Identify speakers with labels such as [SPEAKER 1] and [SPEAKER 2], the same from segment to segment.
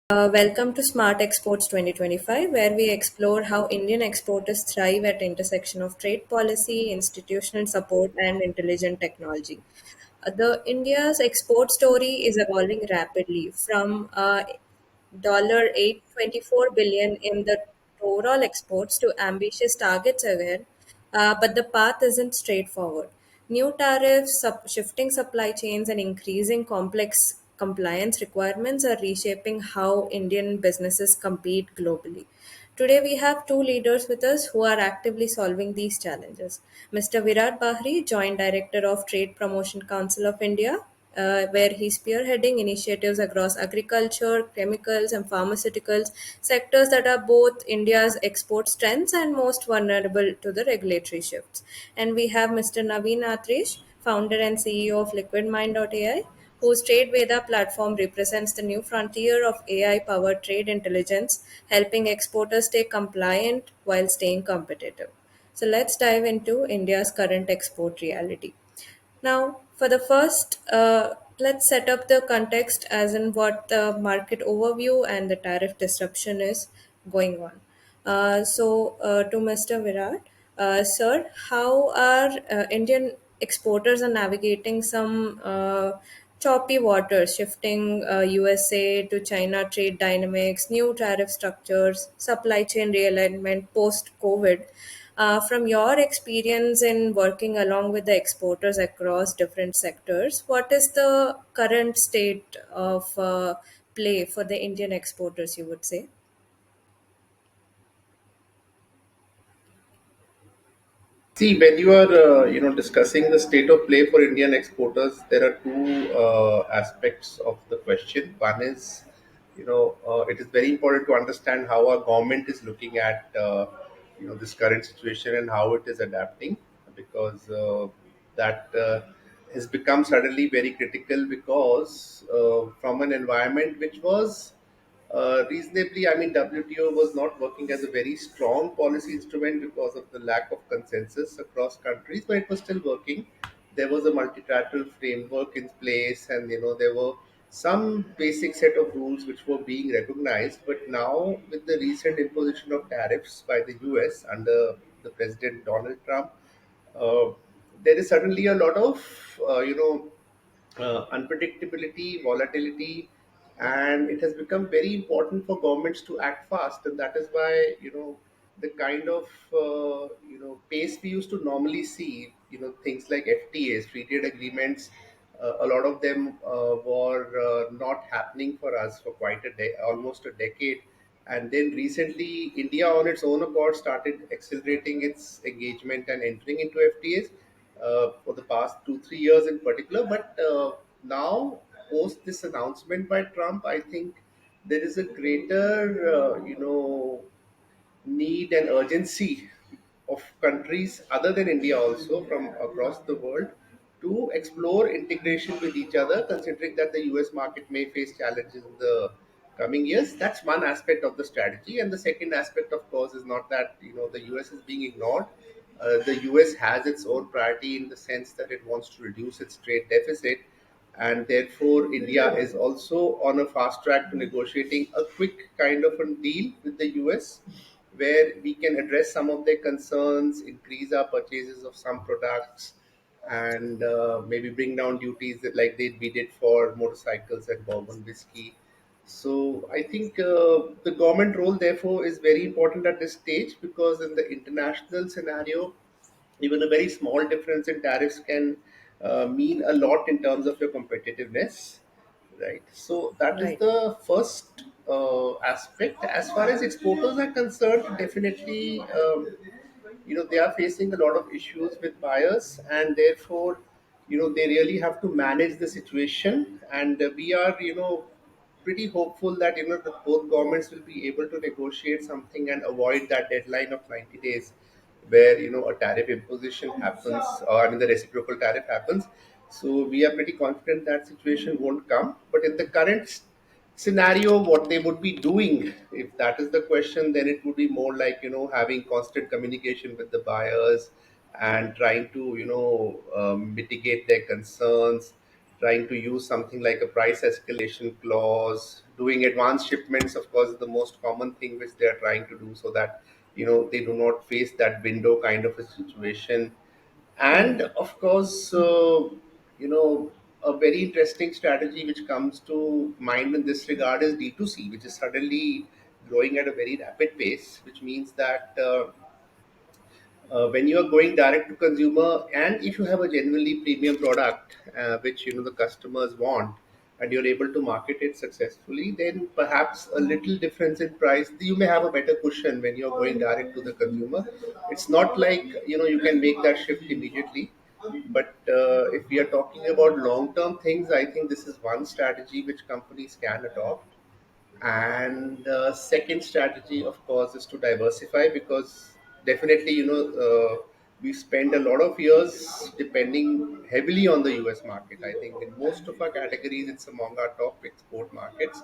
[SPEAKER 1] Welcome to Smart Exports 2025, where we explore how Indian exporters thrive at intersection of trade policy, institutional support, and intelligent technology. The India's export story is evolving rapidly from $824 billion in the overall exports to ambitious targets again, but the path isn't straightforward. New tariffs, shifting supply chains, and increasing complex compliance requirements are reshaping how Indian businesses compete globally. Today, we have two leaders with us who are actively solving these challenges. Mr. Virat Bahri, Joint Director of Trade Promotion Council of India, where he's spearheading initiatives across agriculture, chemicals, and pharmaceuticals, sectors that are both India's export strengths and most vulnerable to the regulatory shifts. And we have Mr. Naveen Atrish, founder and CEO of Liquidmind.ai, whose Trade Veda platform represents the new frontier of AI powered trade intelligence, helping exporters stay compliant while staying competitive. So let's dive into India's current export reality. Now, for the first, let's set up the context as in what the market overview and the tariff disruption is going on. To Mr. Virat, sir, how are Indian exporters are navigating some choppy waters, shifting USA to China trade dynamics, new tariff structures, supply chain realignment post COVID? From your experience in working along with the exporters across different sectors, what is the current state of play for the Indian exporters, you would say?
[SPEAKER 2] See, when you are discussing the state of play for Indian exporters, there are two aspects of the question. One is, it is very important to understand how our government is looking at this current situation and how it is adapting, because that has become suddenly very critical because from an environment which was reasonably, I mean, WTO was not working as a very strong policy instrument because of the lack of consensus across countries, but it was still working. There was a multilateral framework in place, and there were some basic set of rules which were being recognized. But now, with the recent imposition of tariffs by the US under the President Donald Trump, uh, there is suddenly a lot of unpredictability, volatility, and it has become very important for governments to act fast. And that is why the kind of pace we used to normally see, things like FTAs, free trade agreements. A lot of them were not happening for us for quite almost a decade. And then recently, India on its own accord started accelerating its engagement and entering into FTAs for the past 2 3 years in particular. But now, post this announcement by Trump, I think there is a greater, need and urgency of countries other than India also from across the world to explore integration with each other, considering that the US market may face challenges in the coming years. That's one aspect of the strategy. And the second aspect, of course, is not that the US is being ignored. The US has its own priority in the sense that it wants to reduce its trade deficit, and therefore India is also on a fast track to negotiating a quick kind of a deal with the US, where we can address some of their concerns, increase our purchases of some products, and maybe bring down duties that like we did for motorcycles and bourbon whiskey. So I think the government role, therefore, is very important at this stage, because in the international scenario, even a very small difference in tariffs can mean a lot in terms of your competitiveness, right? So that is
[SPEAKER 1] Right.
[SPEAKER 2] the first aspect. As far as exporters are concerned, definitely, they are facing a lot of issues with buyers, and therefore, they really have to manage the situation. And we are, pretty hopeful that that both governments will be able to negotiate something and avoid that deadline of 90 days, where a tariff imposition happens, or I mean the reciprocal tariff happens. So we are pretty confident that situation won't come. But in the current scenario, what they would be doing, if that is the question, then it would be more like having constant communication with the buyers and trying to mitigate their concerns, trying to use something like a price escalation clause, doing advanced shipments, of course, is the most common thing which they are trying to do, so that they do not face that window kind of a situation. And of course, a very interesting strategy which comes to mind in this regard is D2C, which is suddenly growing at a very rapid pace, which means that when you are going direct to consumer, and if you have a genuinely premium product which the customers want, and you're able to market it successfully, then perhaps a little difference in price, you may have a better cushion when you're going direct to the consumer. It's not like you can make that shift immediately, but if we are talking about long term things, I think this is one strategy which companies can adopt. And second strategy, of course, is to diversify, because definitely we spend a lot of years depending heavily on the US market. I think in most of our categories it's among our top export markets.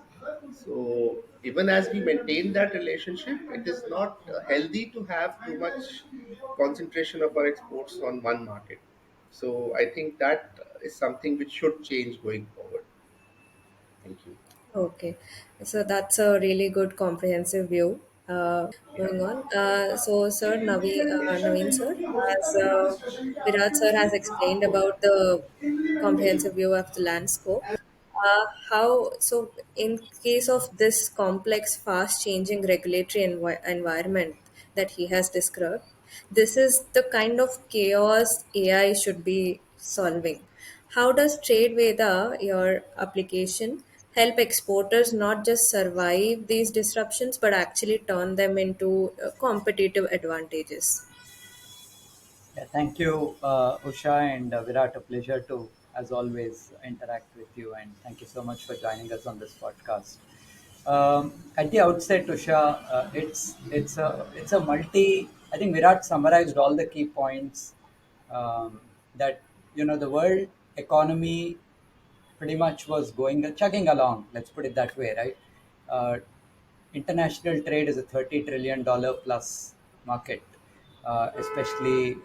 [SPEAKER 2] So even as we maintain that relationship, it is not healthy to have too much concentration of our exports on one market. So I think that is something which should change going forward. Thank you.
[SPEAKER 1] Okay, so that's a really good comprehensive view. Moving on. Sir, Naveen sir, as Virat sir has explained about the comprehensive view of the land scope, in case of this complex, fast changing regulatory environment that he has described, this is the kind of chaos AI should be solving. How does Trade Veda, your application, help exporters not just survive these disruptions but actually turn them into competitive advantages?
[SPEAKER 3] Yeah, thank you, Usha and Virat. A pleasure to, as always, interact with you, and thank you so much for joining us on this podcast. At the outset, Usha, it's a multi. I think Virat summarized all the key points that the world economy pretty much was going chugging along. Let's put it that way, right? Uh, International trade is a $30 trillion plus market, especially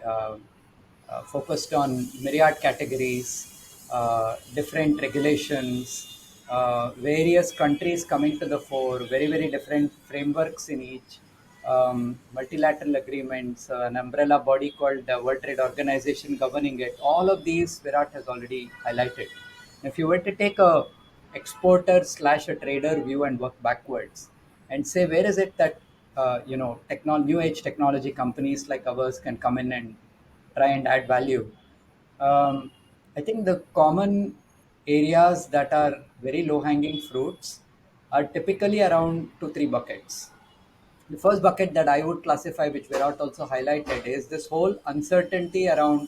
[SPEAKER 3] focused on myriad categories, different regulations, various countries coming to the fore, very, very different frameworks in each, multilateral agreements, an umbrella body called the World Trade Organization governing it. All of these Virat has already highlighted. If you were to take a exporter slash a trader view and work backwards and say where is it that new age technology companies like ours can come in and try and add value. um, I think the common areas that are very low hanging fruits are typically around two three buckets. The first bucket that I would classify, which Virat also highlighted, is this whole uncertainty around,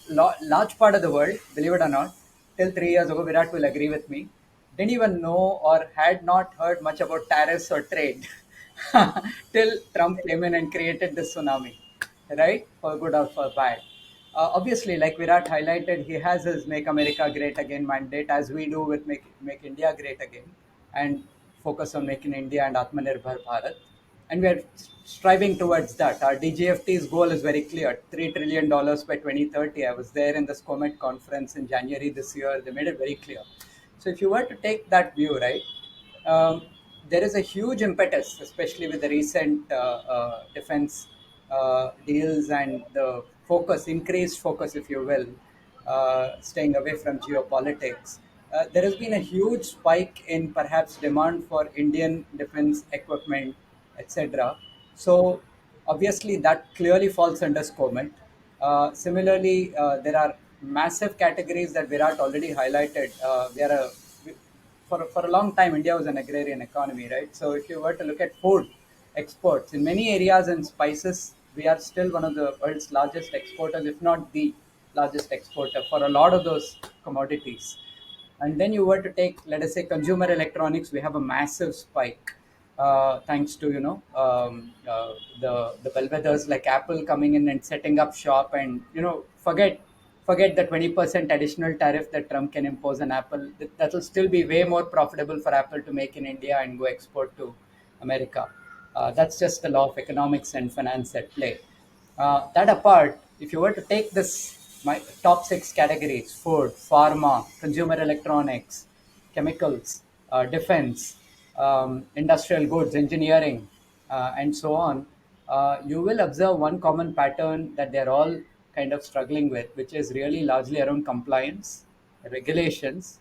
[SPEAKER 3] large part of the world, believe it or not, till 3 years ago, Virat will agree with me, didn't even know or had not heard much about tariffs or trade till Trump came in and created this tsunami, right? For good or for bad. Obviously, like Virat highlighted, he has his Make America Great Again mandate, as we do with Make India Great Again, and focus on making India and Atmanirbhar Bharat. And we are striving towards that. Our DGFT's goal is very clear: $3 trillion by 2030. I was there in the SCOMET conference in January this year. They made it very clear. So if you were to take that view, right, um, there is a huge impetus, especially with the recent defense deals and the increased focus, if you will, staying away from geopolitics. There has been a huge spike in perhaps demand for Indian defense equipment, etc. So obviously that clearly falls under SCOMET. Similarly, there are massive categories that Virat already highlighted. For a long time, India was an agrarian economy, right? So if you were to look at food exports, in many areas and spices, we are still one of the world's largest exporters, if not the largest exporter for a lot of those commodities. And then you were to take, let us say, consumer electronics, we have a massive spike, thanks to the bellwethers like Apple coming in and setting up shop, and forget the 20% additional tariff that Trump can impose on Apple. That will still be way more profitable for Apple to make in India and go export to America. That's just the law of economics and finance at play. That apart, if you were to take this my top six categories: food, pharma, consumer electronics, chemicals, defense, industrial goods, engineering, and so on, you will observe one common pattern that they're all kind of struggling with, which is really largely around compliance, regulations,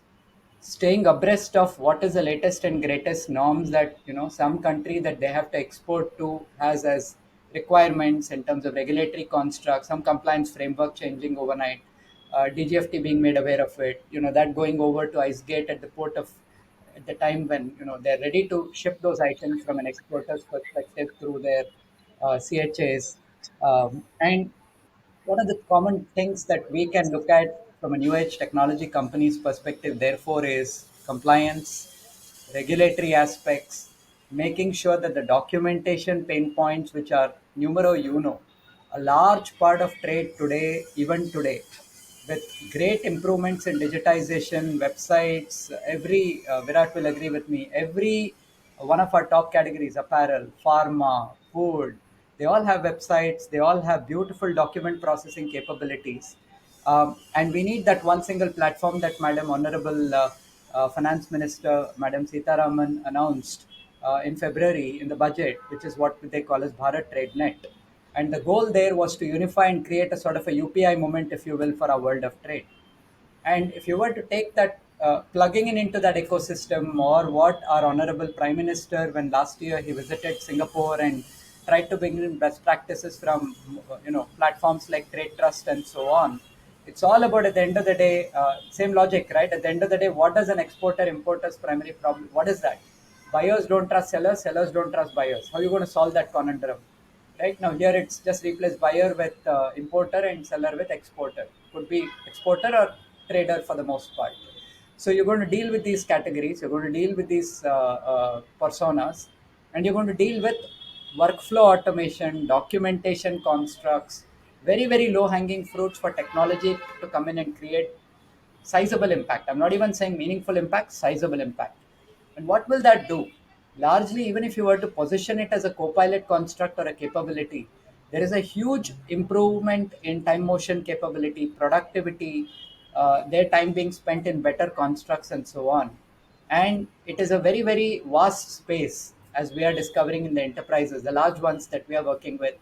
[SPEAKER 3] staying abreast of what is the latest and greatest norms that some country that they have to export to has as requirements in terms of regulatory construct, some compliance framework changing overnight, DGFT being made aware of it, that going over to ice gate at the port of at the time when they're ready to ship those items from an exporter's perspective through their CHAs. And one of the common things that we can look at from a new age technology company's perspective, therefore, is compliance, regulatory aspects, making sure that the documentation pain points, which are numero uno, a large part of trade today, even today, with great improvements in digitization, websites, every, Virat will agree with me, every one of our top categories, apparel, pharma, food, they all have websites, they all have beautiful document processing capabilities. And we need that one single platform that Madam Honorable Finance Minister, Madam Sitaraman, announced in February in the budget, which is what they call as Bharat Trade Net. And the goal there was to unify and create a sort of a UPI moment, if you will, for our world of trade. And if you were to take that, plugging in into that ecosystem, or what our honorable Prime Minister, when last year he visited Singapore and tried to bring in best practices from platforms like Trade Trust and so on, it's all about, at the end of the day, same logic, right? At the end of the day, what does an exporter importer's primary problem? What is that? Buyers don't trust sellers, sellers don't trust buyers. How are you going to solve that conundrum? Right now, here it's just replace buyer with importer and seller with exporter. Could be exporter or trader for the most part. So you're going to deal with these categories. You're going to deal with these personas, and you're going to deal with workflow automation, documentation constructs, very very low hanging fruits for technology to come in and create sizable impact. I'm not even saying meaningful impact, sizable impact. And what will that do? Largely, even if you were to position it as a co-pilot construct or a capability, there is a huge improvement in time motion capability, productivity, their time being spent in better constructs and so on. And it is a very very vast space, as we are discovering in the enterprises, the large ones that we are working with.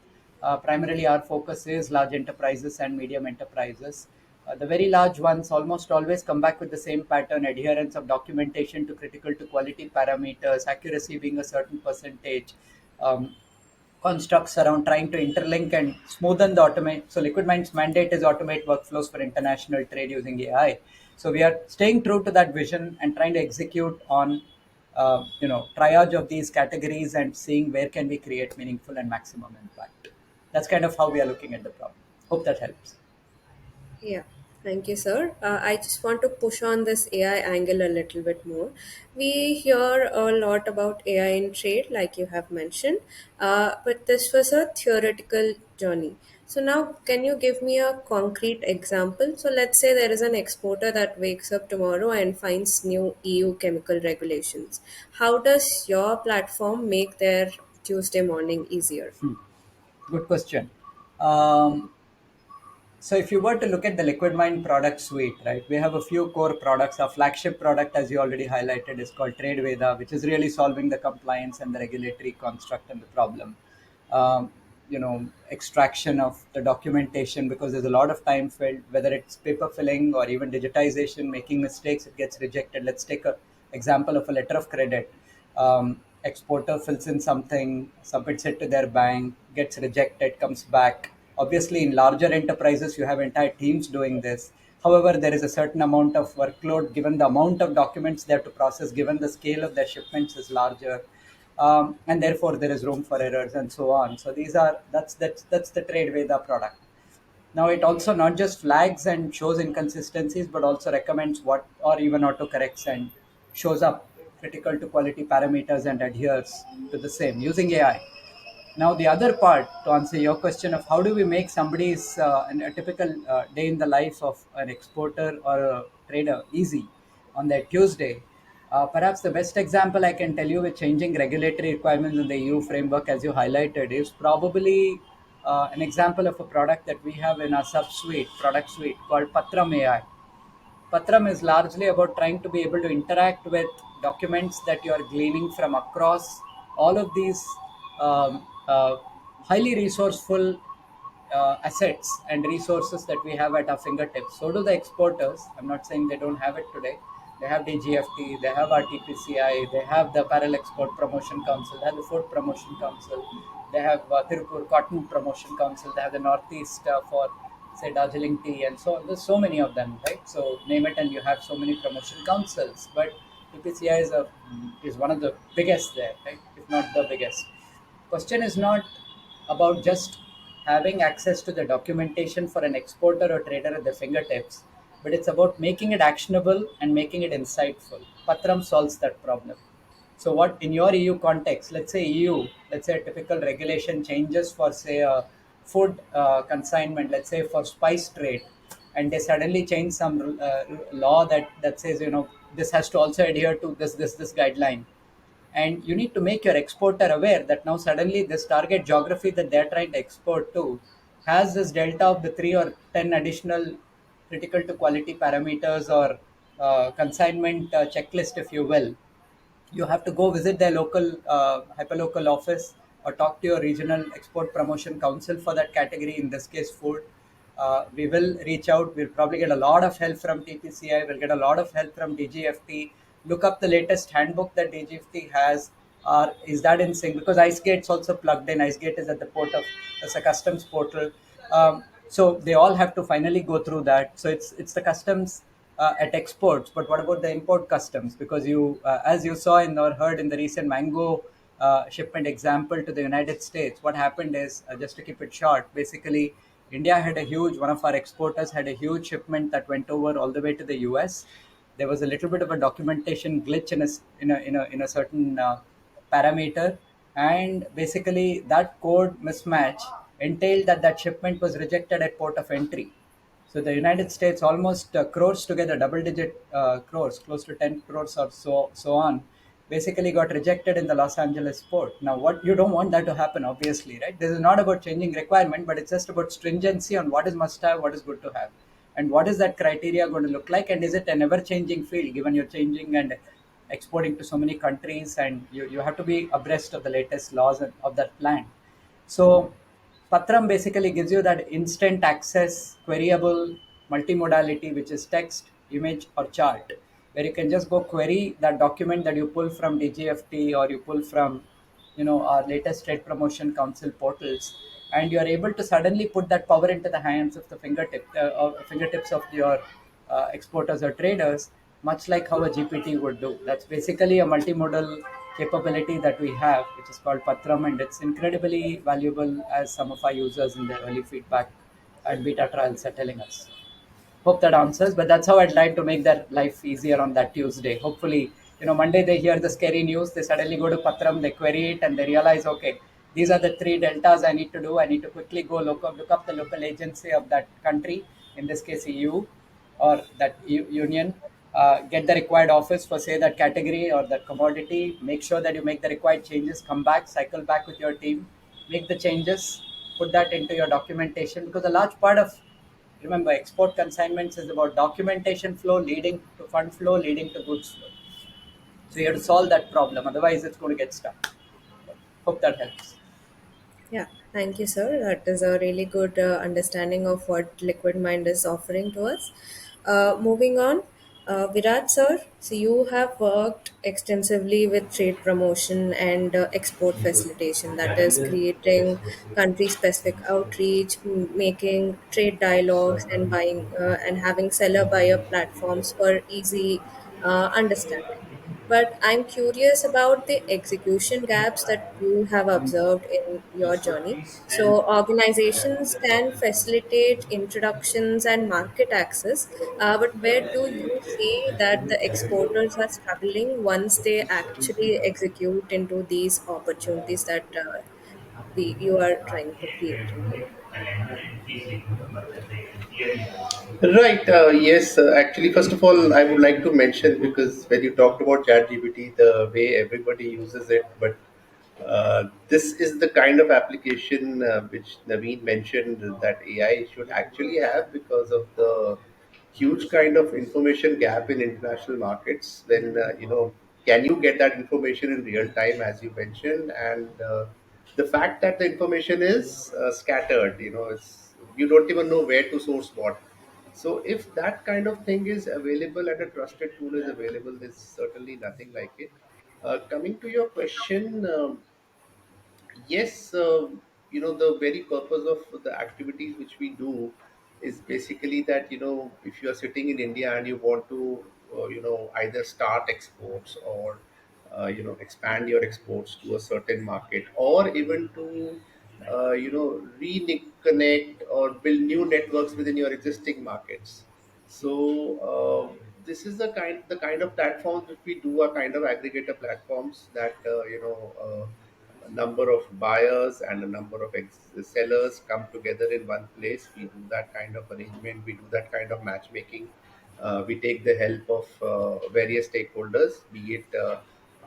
[SPEAKER 3] Primarily our focus is large enterprises and medium enterprises. The very large ones almost always come back with the same pattern: adherence of documentation to critical to quality parameters, accuracy being a certain percentage, um, constructs around trying to interlink and smoothen the automate. So Liquidmind's mandate is automate workflows for international trade using AI. So we are staying true to that vision and trying to execute on triage of these categories and seeing where can we create meaningful and maximum impact. That's kind of how we are looking at the problem. Hope that helps.
[SPEAKER 1] Yeah, thank you, sir. I just want to push on this AI angle a little bit more. We hear a lot about AI in trade, like you have mentioned, but this was a theoretical journey. So, now can you give me a concrete example? So, let's say there is an exporter that wakes up tomorrow and finds new EU chemical regulations. How does your platform make their Tuesday morning easier?
[SPEAKER 3] Good question. Um, So if you were to look at the Liquidmind product suite, right, we have a few core products. Our flagship product, as you already highlighted, is called Trade Veda, which is really solving the compliance and the regulatory construct and the problem. Extraction of the documentation, because there's a lot of time filled, whether it's paper filling or even digitization, making mistakes, it gets rejected. Let's take a example of a letter of credit. Exporter fills in something, submits it to their bank, gets rejected, comes back. Obviously, in larger enterprises, you have entire teams doing this. However, there is a certain amount of workload given the amount of documents they have to process, given the scale of their shipments is larger, and therefore there is room for errors and so on. So these are that's the Trade Veda product. Now it also not just flags and shows inconsistencies, but also recommends what, or even autocorrects and shows up critical to quality parameters and adheres to the same using AI. Now the other part, to answer your question of how do we make somebody's a typical day in the life of an exporter or a trader easy on that Tuesday. Perhaps the best example I can tell you with changing regulatory requirements in the EU framework, as you highlighted, is probably an example of a product that we have in our sub suite, product suite called Patram AI. Patram is largely about trying to be able to interact with documents that you are gleaning from across all of these highly resourceful assets and resources that we have at our fingertips. So do the exporters. I'm not saying they don't have it today. They have DGFT, they have our TPCI, they have the Apparel Export Promotion Council, they have the Food Promotion Council, they have Tirupur Cotton Promotion Council, they have the Northeast for say Darjeeling tea, and so on. There's so many of them, right? So name it, and you have so many promotion councils. But TPCI is one of the biggest there, right? If not the biggest. Question is not about just having access to the documentation for an exporter or trader at their fingertips, but it's about making it actionable and making it insightful. Patram solves that problem. So, what in your EU context, let's say EU, let's say a typical regulation changes for, say, a food consignment, let's say for spice trade, and they suddenly change some law that says, this has to also adhere to this guideline, and you need to make your exporter aware that now suddenly this target geography that they're trying to export to has this delta of the 3 or 10 additional critical to quality parameters or consignment checklist, if you will. You have to go visit their local hyperlocal office or talk to your regional export promotion council for that category, in this case food. We will reach out. We'll probably get a lot of help from TPCI. We'll get a lot of help from DGFT. Look up the latest handbook that DGFT has. Is that in sync? Because IceGate's also plugged in. IceGate is at the port of, as a customs portal. So they all have to finally go through that. So it's the customs at exports, but what about the import customs? Because as you saw in or heard in the recent mango shipment example to the United States, what happened is, just to keep it short, basically India had a huge, one of our exporters had a huge shipment that went over all the way to the US. There was a little bit of a documentation glitch in a certain parameter, and basically that code mismatch entailed that shipment was rejected at port of entry. So the United States almost crores together, double-digit crores, close to 10 crores or so on, basically got rejected in the Los Angeles port. Now, what you don't want that to happen, obviously, right? This is not about changing requirement, but it's just about stringency on what is must-have, what is good to have, and what is that criteria going to look like, and is it an ever-changing field, given you're changing and exporting to so many countries, and you have to be abreast of the latest laws of that plan. So Patram basically gives you that instant access, queryable multimodality, which is text, image, or chart, where you can just go query that document that you pull from DGFT or you pull from, our latest trade promotion council portals, and you are able to suddenly put that power into the hands of the fingertips of your exporters or traders, much like how a GPT would do. That's basically a multimodal capability that we have, which is called Patram, and it's incredibly valuable, as some of our users in their early feedback and beta trials are telling us. Hope that answers, but that's how I'd like to make their life easier on that Tuesday. Hopefully, Monday they hear the scary news, they suddenly go to Patram, they query it, and they realize, okay, these are the three deltas I need to do. I need to quickly go look up the local agency of that country, in this case EU, or that union, get the required office for, say, that category or that commodity, make sure that you make the required changes, come back, cycle back with your team, make the changes, put that into your documentation, because a large part of, remember, export consignments is about documentation flow leading to fund flow, leading to goods flow. So you have to solve that problem, otherwise it's going to get stuck. Hope that helps.
[SPEAKER 1] Yeah, thank you, sir. That is a really good understanding of what Liquid Mind is offering to us. Moving on, Virat, sir, so you have worked extensively with trade promotion and export facilitation, that is, creating country specific outreach, making trade dialogues, and buying and having seller buyer platforms for easy understanding. But I'm curious about the execution gaps that you have observed in your journey. So, organizations can facilitate introductions and market access, but where do you see that the exporters are struggling once they actually execute into these opportunities that you are trying to create?
[SPEAKER 2] Right. Yes. Actually, first of all, I would like to mention, because when you talked about ChatGPT, the way everybody uses it, but This is the kind of application which Naveen mentioned that AI should actually have, because of the huge kind of information gap in international markets. Then, can you get that information in real time, as you mentioned? And the fact that the information is scattered, you don't even know where to source what. So, if that kind of thing is available and a trusted tool is available, there's certainly nothing like it. Coming to your question, yes, the very purpose of the activities which we do is basically that, if you are sitting in India and you want to, either start exports or, expand your exports to a certain market, or even to, reconnect or build new networks within your existing markets. So, this is the kind of platforms which we do are kind of aggregator platforms that, a number of buyers and a number of sellers come together in one place. We do that kind of arrangement. We do that kind of matchmaking. We take the help of various stakeholders, be it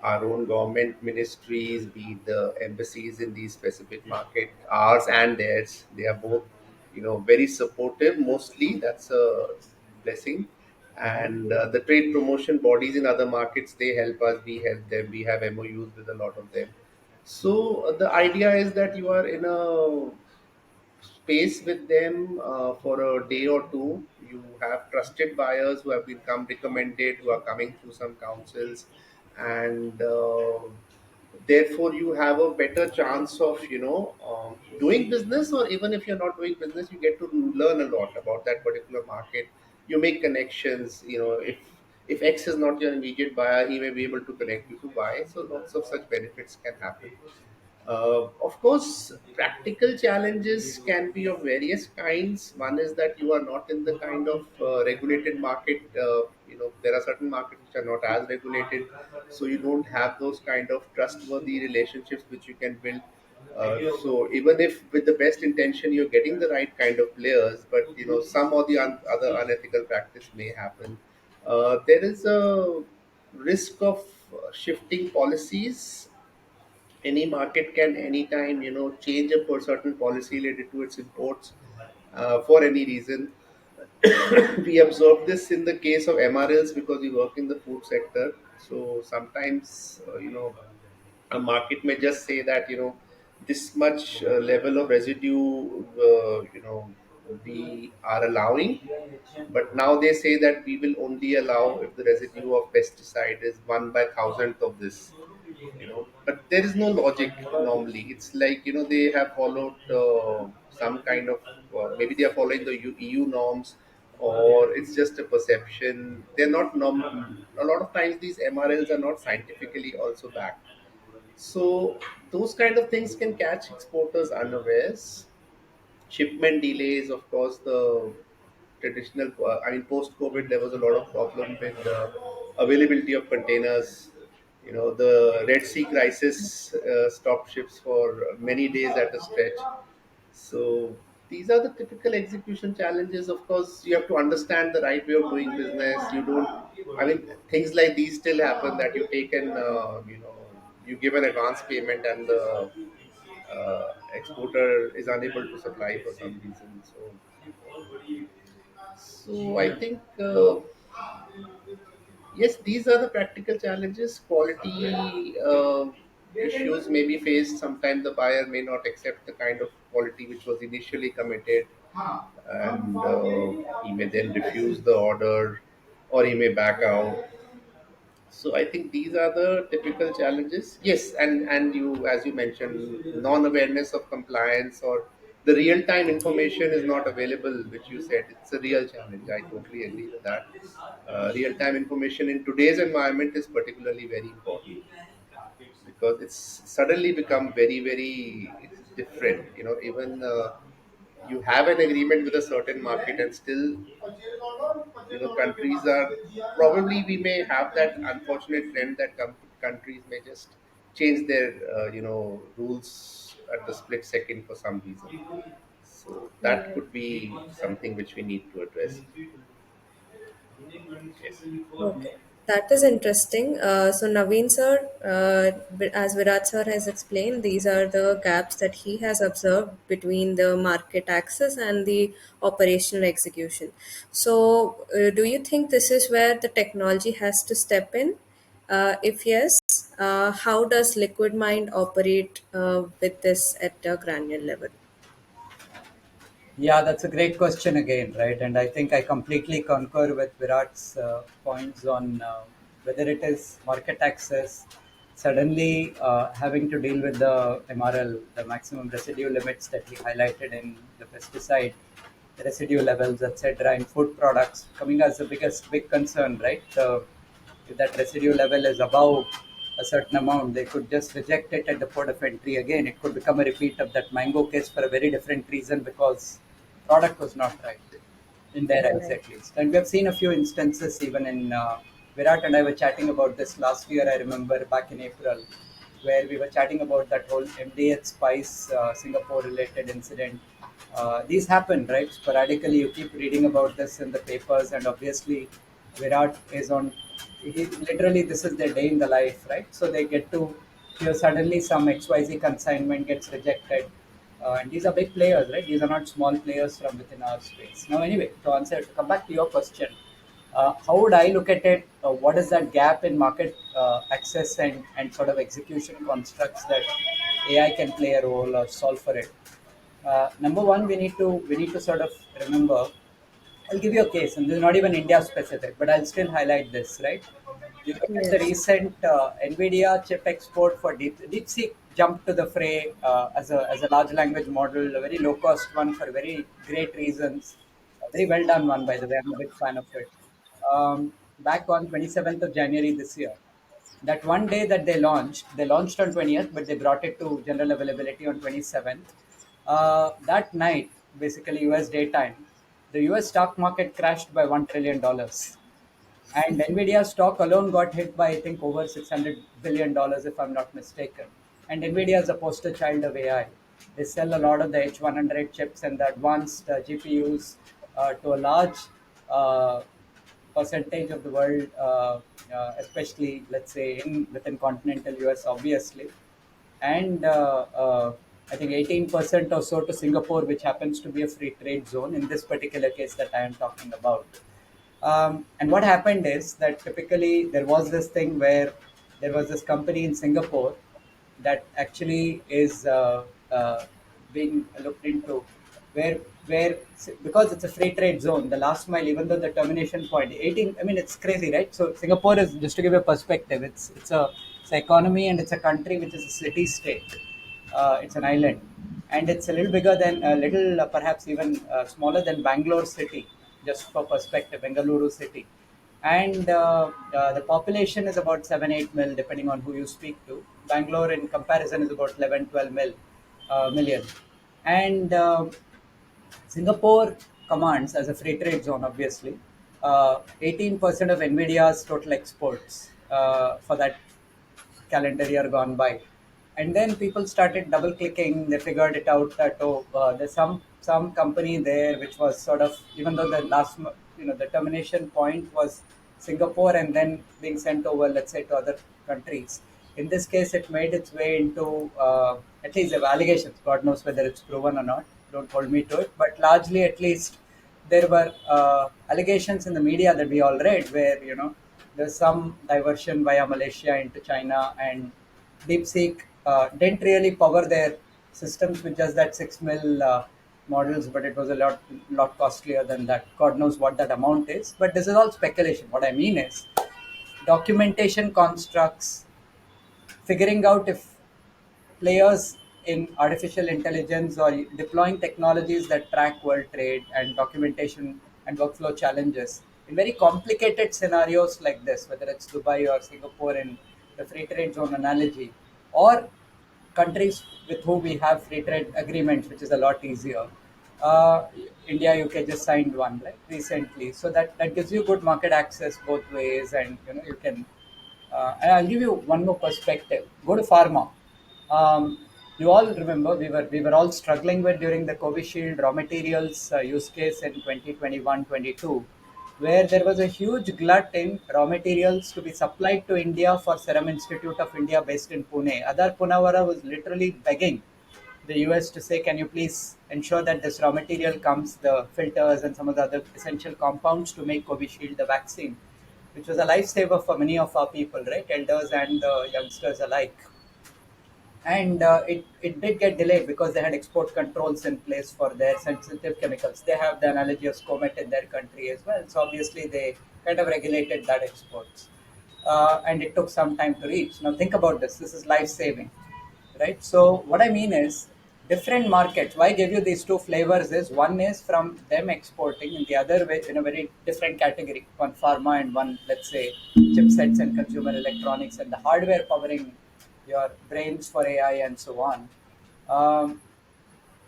[SPEAKER 2] our own government ministries, be it the embassies in these specific market, ours and theirs. They are both, very supportive. Mostly, that's a blessing. And the trade promotion bodies in other markets, they help us. We help them. We have MOUs with a lot of them. So the idea is that you are in a space with them for a day or two. You have trusted buyers who have been come recommended, who are coming through some councils, and therefore you have a better chance of, doing business. Or even if you're not doing business, you get to learn a lot about that particular market. You make connections. If X is not your immediate buyer, he may be able to connect you to Y. So lots of such benefits can happen. Of course, practical challenges can be of various kinds. One is that you are not in the kind of regulated market. There are certain markets which are not as regulated, so you don't have those kind of trustworthy relationships which you can build. So even if with the best intention you're getting the right kind of players, but some or the other unethical practice may happen. There is a risk of shifting policies. Any market can anytime change a certain policy related to its imports for any reason. We observe this in the case of MRLs because we work in the food sector. So sometimes a market may just say that this much level of residue we are allowing, but now they say that we will only allow if the residue of pesticide is 1/1000th of this. But there is no logic. Normally it's like, they have followed some kind of, maybe they are following the EU norms, or it's just a perception. They're not a lot of times these MRLs are not scientifically also backed. So those kind of things can catch exporters unawares. Shipment delays, of course, the traditional. Post COVID, there was a lot of problem with the availability of containers. The Red Sea crisis stopped ships for many days at a stretch. So these are the typical execution challenges. Of course, you have to understand the right way of doing business. You don't. Things like these still happen, that you take an, you give an advance payment and the exporter is unable to supply for some reason. So I think, yes, these are the practical challenges. Quality issues may be faced. Sometimes the buyer may not accept the kind of quality which was initially committed, and he may then refuse the order, or he may back out. So I think these are the typical challenges. Yes, and you, as you mentioned, non-awareness of compliance, or the real-time information is not available, which you said it's a real challenge. I totally agree with that. Real-time information in today's environment is particularly very important, because it's suddenly become very, very different. Even you have an agreement with a certain market, and still, countries are, probably we may have that unfortunate trend that countries may just change their rules at the split second for some reason. So that
[SPEAKER 1] Yeah.
[SPEAKER 2] could be something which we need to address. Yes.
[SPEAKER 1] Okay. That is interesting. So Naveen sir, as Virat sir has explained, these are the gaps that he has observed between the market access and the operational execution. So, do you think this is where the technology has to step in? If yes, how does Liquidmind operate with this at a granular level?
[SPEAKER 3] Yeah, that's a great question again, right? And I think I completely concur with Virat's points on whether it is market access, suddenly having to deal with the MRL, the maximum residue limits that he highlighted in the pesticide, the residue levels, etc., in food products, coming as the biggest big concern, right? If that residue level is above a certain amount, they could just reject it at the port of entry again. It could become a repeat of that mango case for a very different reason because product was not right in their eyes
[SPEAKER 1] Right.
[SPEAKER 3] at least. And we have seen a few instances even in Virat and I were chatting about this last year. I remember back in April, where we were chatting about that whole MDH Spice Singapore related incident. These happen, right? Sporadically, you keep reading about this in the papers, and obviously, Virat is on. He, literally, this is their day in the life, right? So they get to hear suddenly some XYZ consignment gets rejected. And these are big players, right? These are not small players from within our space. Now, anyway, to come back to your question, how would I look at it? What is that gap in market access and sort of execution constructs that AI can play a role or solve for it? Number one, we need to sort of remember. I'll give you a case, and this is not even India specific, but I'll still highlight this, right? You look at the
[SPEAKER 1] Yes.
[SPEAKER 3] recent NVIDIA chip export for DeepSeek jumped to the fray as a large language model, a very low cost one for very great reasons. A very well done one, by the way. I'm a big fan of it. Back on 27th of January this year. That one day that they launched on 20th, but they brought it to general availability on 27th. That night, basically US daytime, the US stock market crashed by $1 trillion. And Nvidia stock alone got hit by, I think, over $600 billion, if I'm not mistaken. And Nvidia is a poster child of AI. They sell a lot of the H100 chips and the advanced GPUs to a large uh, percentage of the world, especially, let's say, within continental US, obviously. And I think 18% or so to Singapore, which happens to be a free trade zone in this particular case that I am talking about. And what happened is that typically there was this thing where there was this company in Singapore that actually is being looked into, where where because it's a free trade zone, the last mile, even though the termination point 18, I mean it's crazy, right? So Singapore is, just to give you a perspective, it's an economy and it's a country which is a city state. It's an island, and it's a little bigger than a little, perhaps even smaller than Bangalore city, just for perspective, Bengaluru city. And the population is about 7-8 mil, depending on who you speak to. Bangalore, in comparison, is about 11-12 million. And Singapore commands, as a free trade zone, obviously, 18% of NVIDIA's total exports for that calendar year gone by. And then people started double clicking. They figured it out that, oh, there's some company there which was sort of, even though the the termination point was Singapore and then being sent over, let's say, to other countries. In this case, it made its way into, at least the allegations. God knows whether it's proven or not. Don't hold me to it. But largely, at least, there were allegations in the media that we all read where, there's some diversion via Malaysia into China, and DeepSeek didn't really power their systems with just that 6 mil models, but it was a lot costlier than that. God knows what that amount is, but this is all speculation. What I mean is documentation constructs, figuring out if players in artificial intelligence or deploying technologies that track world trade and documentation and workflow challenges in very complicated scenarios like this, whether it's Dubai or Singapore in the free trade zone analogy, or countries with whom we have free trade agreements, which is a lot easier. Uh, India, UK just signed one right recently, so that gives you good market access both ways, and you can. And I'll give you one more perspective. Go to pharma. You all remember we were all struggling with during the Covishield raw materials use case in 2021-22. where there was a huge glut in raw materials to be supplied to India for Serum Institute of India based in Pune. Adar Punawara was literally begging the US to say, can you please ensure that this raw material comes, the filters and some of the other essential compounds to make Covishield the vaccine, which was a lifesaver for many of our people, right? Elders and youngsters alike. And it did get delayed because they had export controls in place for their sensitive chemicals. They have the analogy of SCOMET in their country as well. So obviously they kind of regulated that exports. And it took some time to reach. Now think about this. This is life saving, right? So what I mean is different markets. Why I give you these two flavors is one is from them exporting and the other way in a very different category. One pharma and one, let's say, chipsets and consumer electronics and the hardware powering your brains for AI and so on. Um,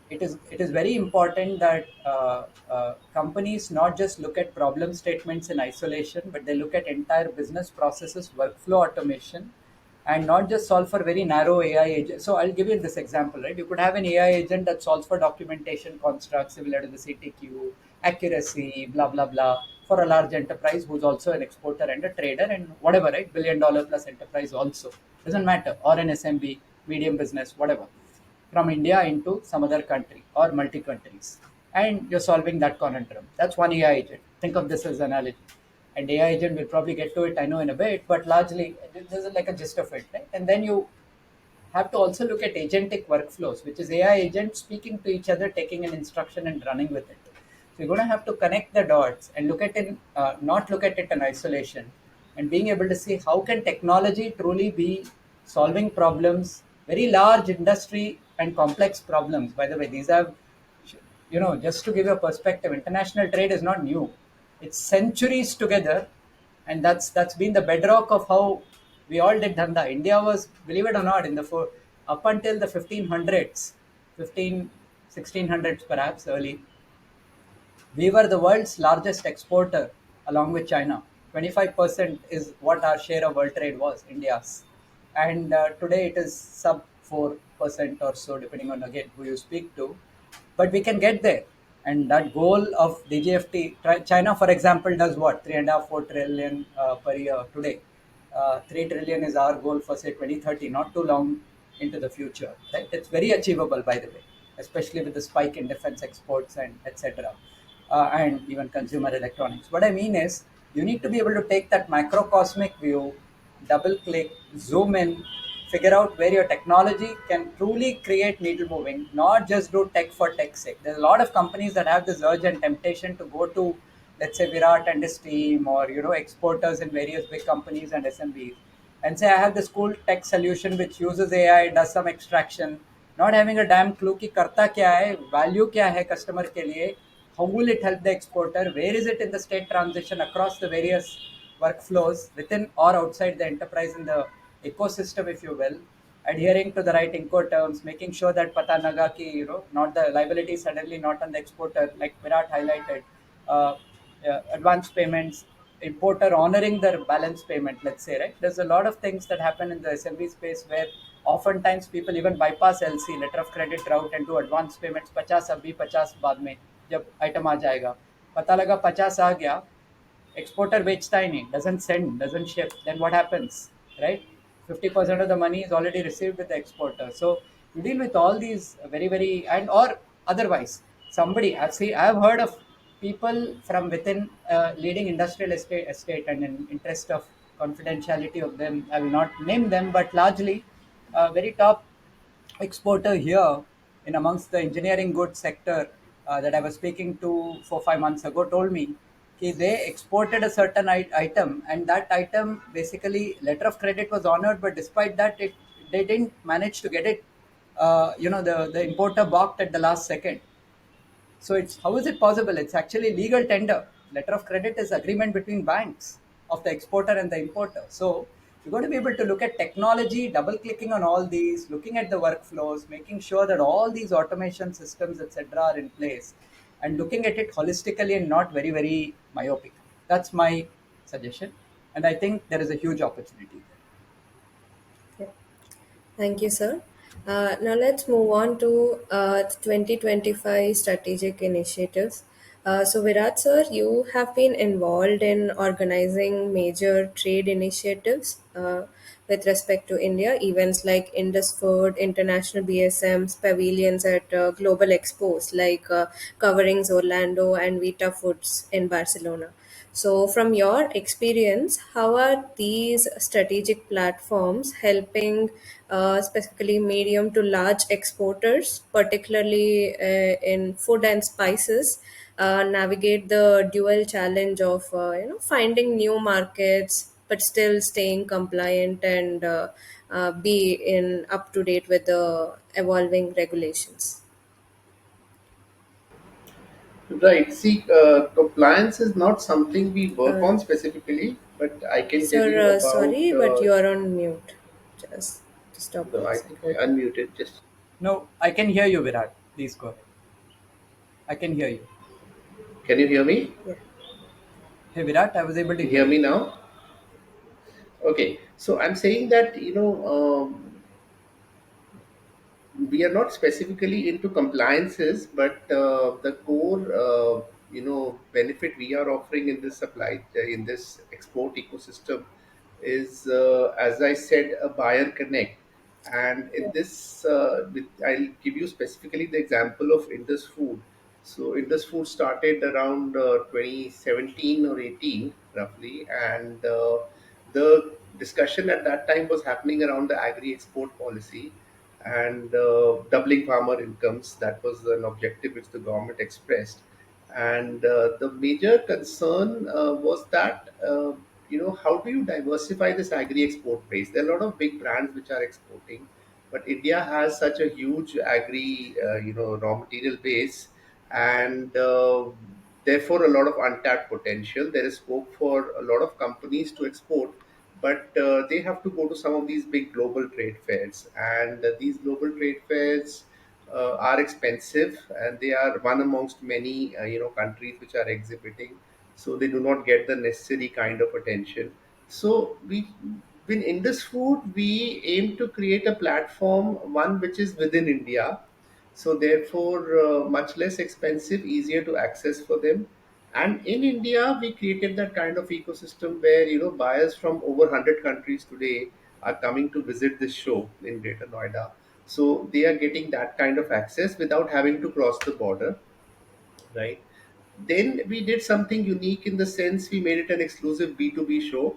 [SPEAKER 3] it is very important that companies not just look at problem statements in isolation, but they look at entire business processes, workflow automation, and not just solve for very narrow AI agent. So I'll give you this example, right? You could have an AI agent that solves for documentation constructs similar to the CTQ, accuracy, blah blah blah, for a large enterprise who's also an exporter and a trader and whatever, right? $1 billion plus enterprise also doesn't matter, or an SMB, medium business, whatever, from India into some other country or multi countries. And you're solving that conundrum. That's one AI agent. Think of this as an analogy. And AI agent will probably get to it, I know, in a bit, but largely this is like a gist of it, right? And then you have to also look at agentic workflows, which is AI agents speaking to each other, taking an instruction and running with it. So you're going to have to connect the dots and look at it, not look at it in isolation, and being able to see how can technology truly be solving problems, very large industry and complex problems. By the way, these have, just to give you a perspective, international trade is not new. It's centuries together, and that's been the bedrock of how we all did dhanda. India was, believe it or not, up until the 1500s, 15 1600s perhaps early, we were the world's largest exporter along with China. 25% is what our share of world trade was, India's. And today it is sub 4% or so, depending on again who you speak to. But we can get there. And that goal of DGFT, China, for example, does what? 3.5, 4 trillion per year today. 3 trillion is our goal for, say, 2030, not too long into the future. Right? It's very achievable, by the way, especially with the spike in defense exports and etc. And even consumer electronics. What I mean is, you need to be able to take that macrocosmic view, double click, zoom in, figure out where your technology can truly create needle moving, not just do tech for tech's sake. There's a lot of companies that have this urge and temptation to go to, let's say, Virat and his team, or exporters in various big companies and SMBs, and say, I have this cool tech solution which uses AI, does some extraction, not having a damn clue कि करता क्या है, value क्या है customer के लिए, how will it help the exporter, where is it in the state transition across the various workflows within or outside the enterprise in the ecosystem, if you will, adhering to the right Incoterms, making sure that pata naga ki, not the liability suddenly not on the exporter, like Virat highlighted, uh, advance payments, importer honoring their balance payment, let's say, right? There's a lot of things that happen in the SMB space where oftentimes people even bypass LC, letter of credit route, and do advance payments, 50 अभी 50 बाद में जब item आ जाएगा, पता लगा 50 आ गया, exporter बेचता ही नहीं, doesn't send, doesn't ship, then what happens, right? 50% of the money is already received with the exporter. So you deal with all these very very, and or otherwise somebody, I've heard of people from within leading industrial estate, and in interest of confidentiality of them, I will not name them, but largely very top exporter here in amongst the engineering goods sector that I was speaking to 4 5 months ago told me that they exported a certain item, and that item basically letter of credit was honored, but despite that they didn't manage to get it. The importer balked at the last second. So it's, how is it possible? It's actually legal tender. Letter of credit is agreement between banks of the exporter and the importer. So you're going to be able to look at technology, double clicking on all these, looking at the workflows, making sure that all these automation systems, etc., are in place, and looking at it holistically and not very, very myopic. That's my suggestion. And I think there is a huge opportunity there.
[SPEAKER 1] Yeah. Thank you, sir. Now let's move on to 2025 strategic initiatives. So, Virat sir, you have been involved in organizing major trade initiatives with respect to India, events like Indus Food, International BSMs, pavilions at global expos like Coverings Orlando and Vita Foods in Barcelona. So, from your experience, how are these strategic platforms helping specifically medium to large exporters, particularly in food and spices, navigate the dual challenge of finding new markets but still staying compliant and be in up to date with the evolving regulations?
[SPEAKER 2] Right. See, compliance is not something we work
[SPEAKER 1] Uh,
[SPEAKER 2] on specifically, but I can tell
[SPEAKER 1] Sir,
[SPEAKER 2] you about.
[SPEAKER 1] sorry, but you are on mute. Just stop for
[SPEAKER 2] No,
[SPEAKER 1] a
[SPEAKER 2] I think
[SPEAKER 1] second.
[SPEAKER 2] I unmuted. Just
[SPEAKER 3] No, I can hear you, Virat. Please go ahead. I can hear you.
[SPEAKER 2] can you hear me?
[SPEAKER 1] Yeah.
[SPEAKER 3] Hey, Virat, I was able to
[SPEAKER 2] You
[SPEAKER 3] hear
[SPEAKER 2] hear
[SPEAKER 3] you.
[SPEAKER 2] me now? Okay. So I'm saying that we are not specifically into compliances, but the core benefit we are offering in this in this export ecosystem is, as I said, a buyer connect. And in this, I'll give you specifically the example of Indus Food. So Indus Food started around 2017 or 18 roughly, and the discussion at that time was happening around the agri export policy and doubling farmer incomes. That was an objective which the government expressed. And the major concern was that, how do you diversify this agri export base? There are a lot of big brands which are exporting, but India has such a huge agri, raw material base, and therefore a lot of untapped potential. There is scope for a lot of companies to export, but they have to go to some of these big global trade fairs, and these global trade fairs are expensive, and they are one amongst many countries which are exhibiting, so they do not get the necessary kind of attention. So we in Indus Food, we aim to create a platform, one which is within India, so therefore much less expensive, easier to access for them. And in India, we created that kind of ecosystem where buyers from over 100 countries today are coming to visit this show in Greater Noida. So they are getting that kind of access without having to cross the border, right? Then we did something unique in the sense we made it an exclusive B2B show,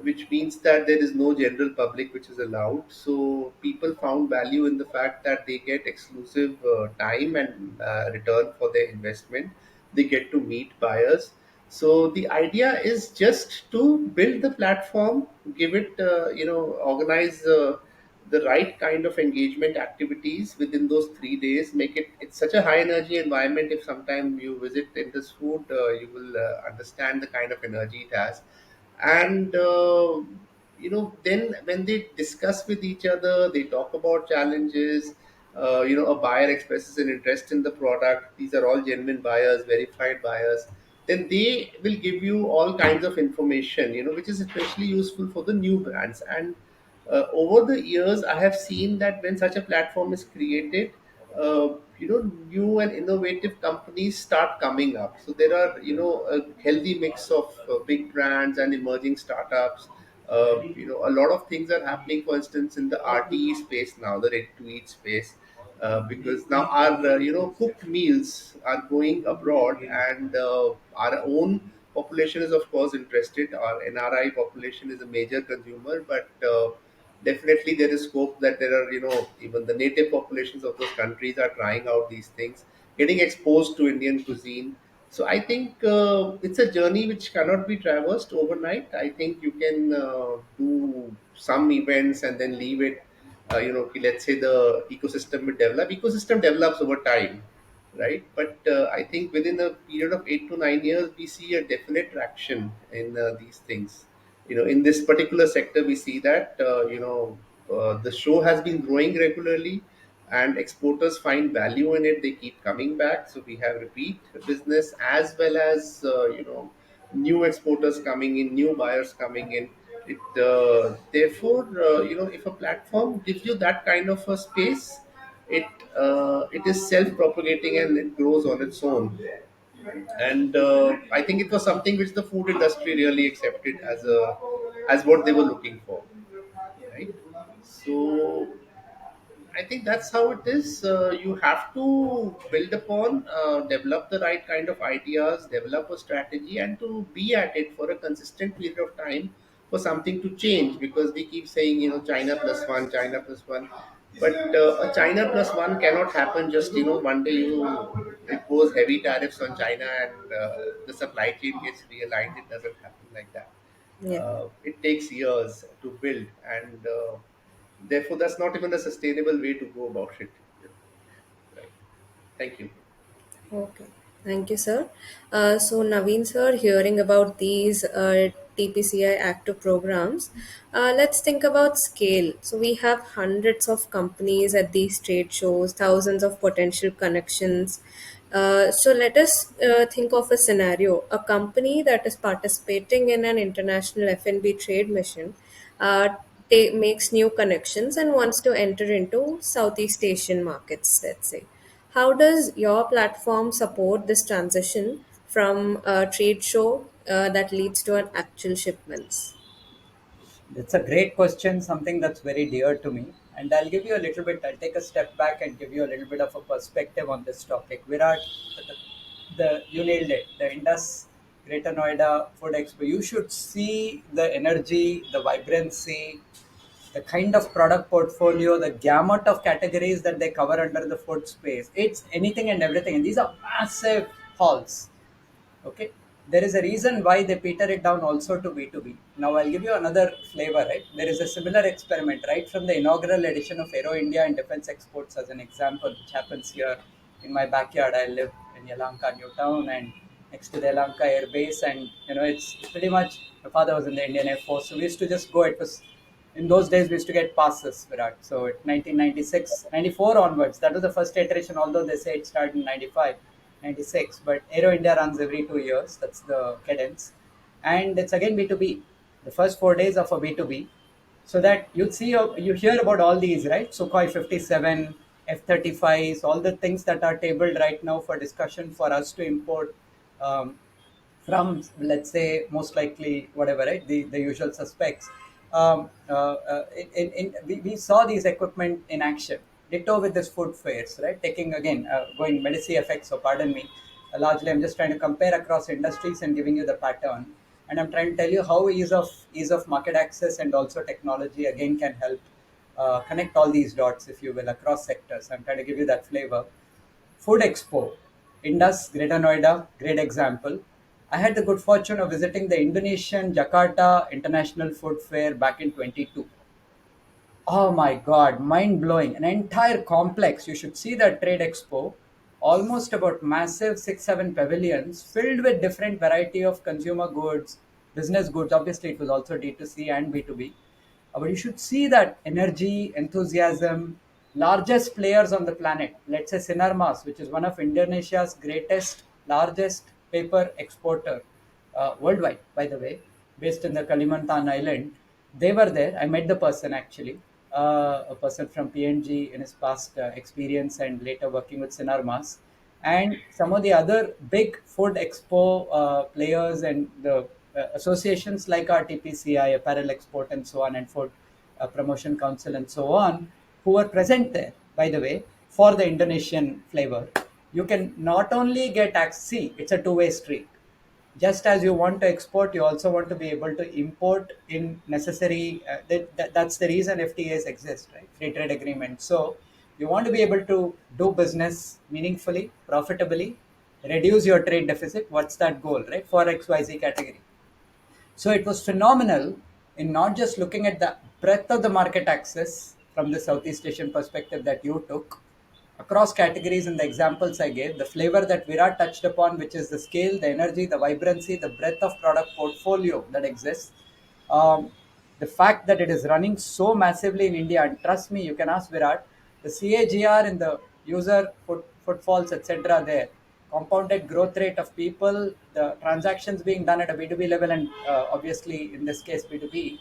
[SPEAKER 2] which means that there is no general public which is allowed. So people found value in the fact that they get exclusive time and return for their investment. They get to meet buyers. So the idea is just to build the platform, give it, organize the right kind of engagement activities within those 3 days. Make it's such a high energy environment. If sometime you visit Indus Food, you will understand the kind of energy it has. And then when they discuss with each other, they talk about challenges. A buyer expresses an interest in the product. These are all genuine buyers, verified buyers. Then they will give you all kinds of information, which is especially useful for the new brands. And over the years, I have seen that when such a platform is created, new and innovative companies start coming up. So there are, a healthy mix of big brands and emerging startups. A lot of things are happening, for instance, in the RTE space now, the ready to eat space. Because now our cooked meals are going abroad, and our own population is of course interested. Our NRI population is a major consumer, but definitely there is scope that there are, even the native populations of those countries are trying out these things, getting exposed to Indian cuisine. So I think it's a journey which cannot be traversed overnight. I think you can do some events and then leave it. Let's say the ecosystem develops over time, right? But I think within a period of 8 to 9 years, we see a definite traction in these things. In this particular sector, we see that the show has been growing regularly, and exporters find value in it. They keep coming back, so we have repeat business as well as new exporters coming in, new buyers coming in. Therefore, if a platform gives you that kind of a space, it is self propagating and it grows on its own. and I think it was something which the food industry really accepted as what they were looking for, right? So I think that's how it is. You have to build upon, develop the right kind of ideas, develop a strategy, and to be at it for a consistent period of time for something to change. Because we keep saying, China plus one, China plus one, but a China plus one cannot happen just one day. It goes heavy tariffs on China and the supply chain gets realigned. It doesn't happen like that.
[SPEAKER 1] Yeah.
[SPEAKER 2] It takes years to build, and therefore that's not even a sustainable way to go about it. Right. Thank you.
[SPEAKER 1] Okay, thank you, sir. So, Naveen, sir, hearing about these TPCI active programs, let's think about scale. So, we have hundreds of companies at these trade shows, thousands of potential connections. So, let us think of a scenario: a company that is participating in an international F&B trade mission. Uh, Makes new connections and wants to enter into Southeast Asian markets, let's say. How does your platform support this transition from a trade show that leads to an actual shipments?
[SPEAKER 3] That's a great question, something that's very dear to me. And I'll give you a little bit, I'll take a step back and give you a little bit of a perspective on this topic. Virat, you nailed it. The Indus Greater Noida Food Expo. You should see the energy, the vibrancy, the kind of product portfolio, the gamut of categories that they cover under the food space. It's anything and everything. And these are massive halls. Okay, there is a reason why they peter it down also to B2B. Now I'll give you another flavor, right? There is a similar experiment right from the inaugural edition of Aero India and Defense Exports as an example, which happens here in my backyard. I live in Yelahanka, New Town, and next to the Yelahanka Air Base, and it's pretty much, my father was in the Indian Air Force, so we used to just go. It was in those days we used to get passes, Virat. So 1996, 94 onwards, that was the first iteration, although they say it started in 95, 96. But Aero India runs every 2 years. That's the cadence. And it's again B2B. The first 4 days are for B2B. So that you hear about all these, right? Sukhoi 57, F-35s, all the things that are tabled right now for discussion for us to import um, from, let's say, most likely whatever, right, the usual suspects. We saw these equipment in action. Ditto with this food fairs, right? Taking again, going medici effects, so pardon me. Largely I'm just trying to compare across industries and giving you the pattern, and I'm trying to tell you how ease of market access and also technology again can help connect all these dots, if you will, across sectors. I'm trying to give you that flavor. Food Expo, Indus, Greater Noida, great example. I had the good fortune of visiting the Indonesian Jakarta International Food Fair back in 22. Oh my God, mind blowing. An entire complex. You should see that trade expo. Almost about massive 6, 7 pavilions filled with different variety of consumer goods, business goods. Obviously, it was also D2C and B2B. But you should see that energy, enthusiasm, largest players on the planet. Let's say Sinarmas, which is one of Indonesia's greatest, largest paper exporter worldwide, by the way, based in the Kalimantan island. They were there. I met the person actually, a person from PNG in his past experience and later working with Sinarmas. And some of the other big food expo players and the associations like our TPCI, Apparel Export, and so on, and Food Promotion Council, and so on, who were present there, by the way, for the Indonesian flavor. You can not only get access, see, it's a two-way street. Just as you want to export, you also want to be able to import in necessary. That's the reason FTAs exist, right? Free trade agreement. So you want to be able to do business meaningfully, profitably, reduce your trade deficit. What's that goal, right? For XYZ category. So it was phenomenal in not just looking at the breadth of the market access from the Southeast Asian perspective that you took across categories in the examples I gave, the flavor that Virat touched upon, which is the scale, the energy, the vibrancy, the breadth of product portfolio that exists. Um, the fact that it is running so massively in India, and trust me, you can ask Virat, the CAGR in the footfalls, etc., there, compounded growth rate of people, the transactions being done at a B2B level, and obviously in this case B2B,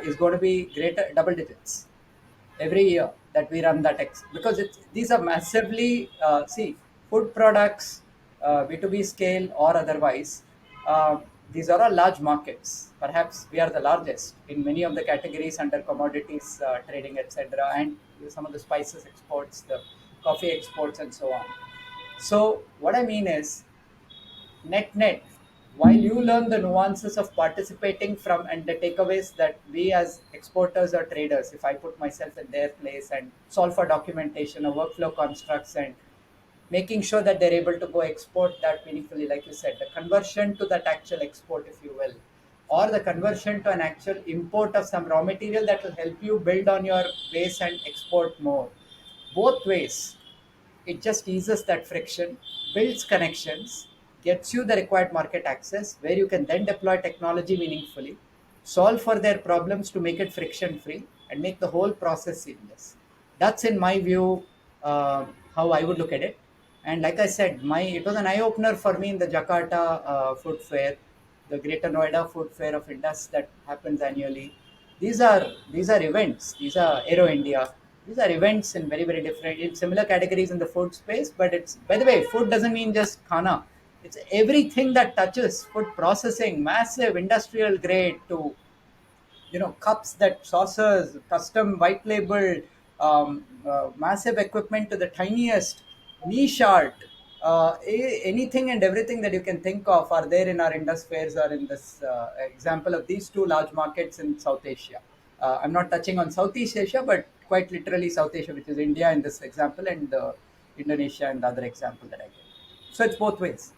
[SPEAKER 3] is going to be greater double digits every year that we run that because these are massively see food products. B2B scale or otherwise, these are all large markets. Perhaps we are the largest in many of the categories under commodities trading, etc., and some of the spices exports, the coffee exports, and so on. So, what I mean is, net net, while you learn the nuances of participating from and the takeaways that we as exporters or traders, if I put myself in their place and solve for documentation or workflow constructs and making sure that they're able to go export that meaningfully, like you said, the conversion to that actual export, if you will, or the conversion to an actual import of some raw material that will help you build on your base and export more. Both ways, it just eases that friction, builds connections, gets you the required market access where you can then deploy technology meaningfully, solve for their problems to make it friction free, and make the whole process seamless. That's, in my view, how I would look at it. And like I said, my it was an eye opener for me in the Jakarta Food Fair, the Greater Noida Food Fair of Indus that happens annually. These are events. These are Aero India. These are events in very different, in similar categories in the food space. But it's, by the way, food doesn't mean just khana. It's everything that touches food processing, massive industrial grade to cups, that saucers, custom white label, massive equipment to the tiniest niche art. Anything and everything that you can think of are there in our indus fairs, or in this example of these two large markets in South Asia. I'm not touching on Southeast Asia, but quite literally South Asia, which is India in this example, and Indonesia and the other example that I gave. So it's both ways.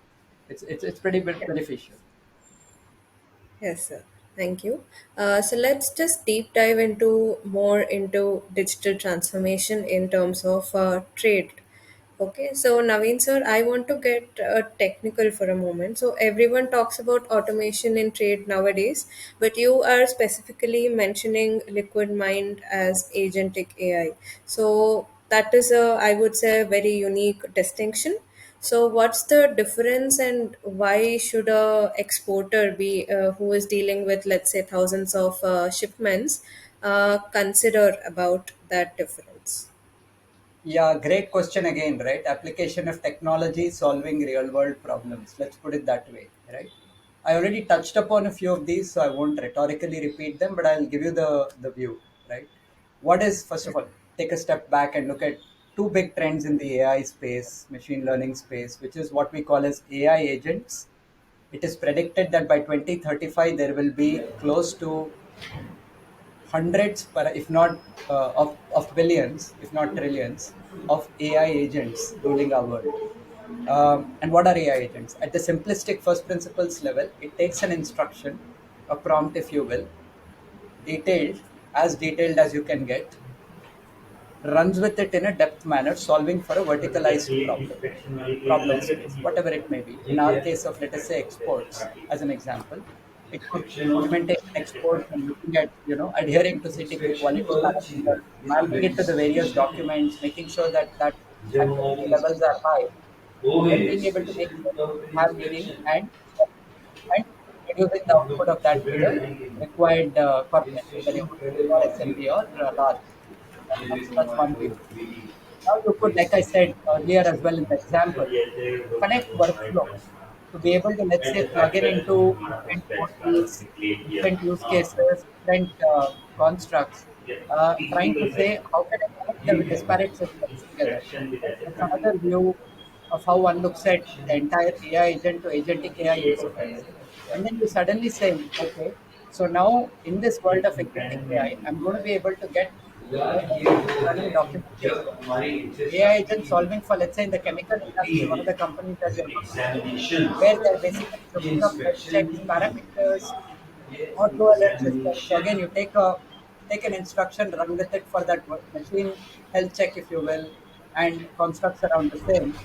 [SPEAKER 3] It's pretty beneficial.
[SPEAKER 1] Yes, sir. Thank you. So let's just deep dive into more into digital transformation in terms of trade. Okay, so Naveen sir, I want to get technical for a moment. So everyone talks about automation in trade nowadays, but you are specifically mentioning Liquidmind as agentic AI. So that is a, I would say, a very unique distinction. So, what's the difference, and why should a exporter be who is dealing with, let's say, thousands of shipments, consider about that difference?
[SPEAKER 3] Yeah, great question again, right? Application of technology solving real world problems. Let's put it that way, right? I already touched upon a few of these, so I won't rhetorically repeat them, but I'll give you the view, right? What is, first of all, take a step back and look at two big trends in the AI space, machine learning space, which is what we call as AI agents. It is predicted that by 2035, there will be close to hundreds, if not of billions, if not trillions, of AI agents ruling our world. And what are AI agents? At the simplistic first principles level, it takes an instruction, a prompt, if you will, detailed, as detailed as you can get, runs with it in a depth manner, solving for a verticalized problem space, whatever it may be. In our case of, let us say, exports, as an example, it could be documentation exports and looking at, adhering to CTP quality parameters, mapping it to the various documents, making sure that accuracy levels are high, and then being able to make sure that you have meaning, and reducing the output of that to the required corporation, whether you're working for SMB or large. That's one view. Now you could, like I said earlier as well in the example, connect workflows to be able to, let's say, plug in into different portals, different use cases, different constructs, trying to say how can I connect the disparate systems together. Right? That's another view of how one looks at the entire AI agent to agentic AI use case. And then you suddenly say, okay, so now in this world of agentic AI, I'm going to be able to get AI running documentation, AI agent solving for, let's say, in the chemical industry, one of the companies that we're working with, where they're basically looking up health checks, parameters, auto alert system. So again, you take an instruction, run with it for that machine health check, if you will, and constructs around the same,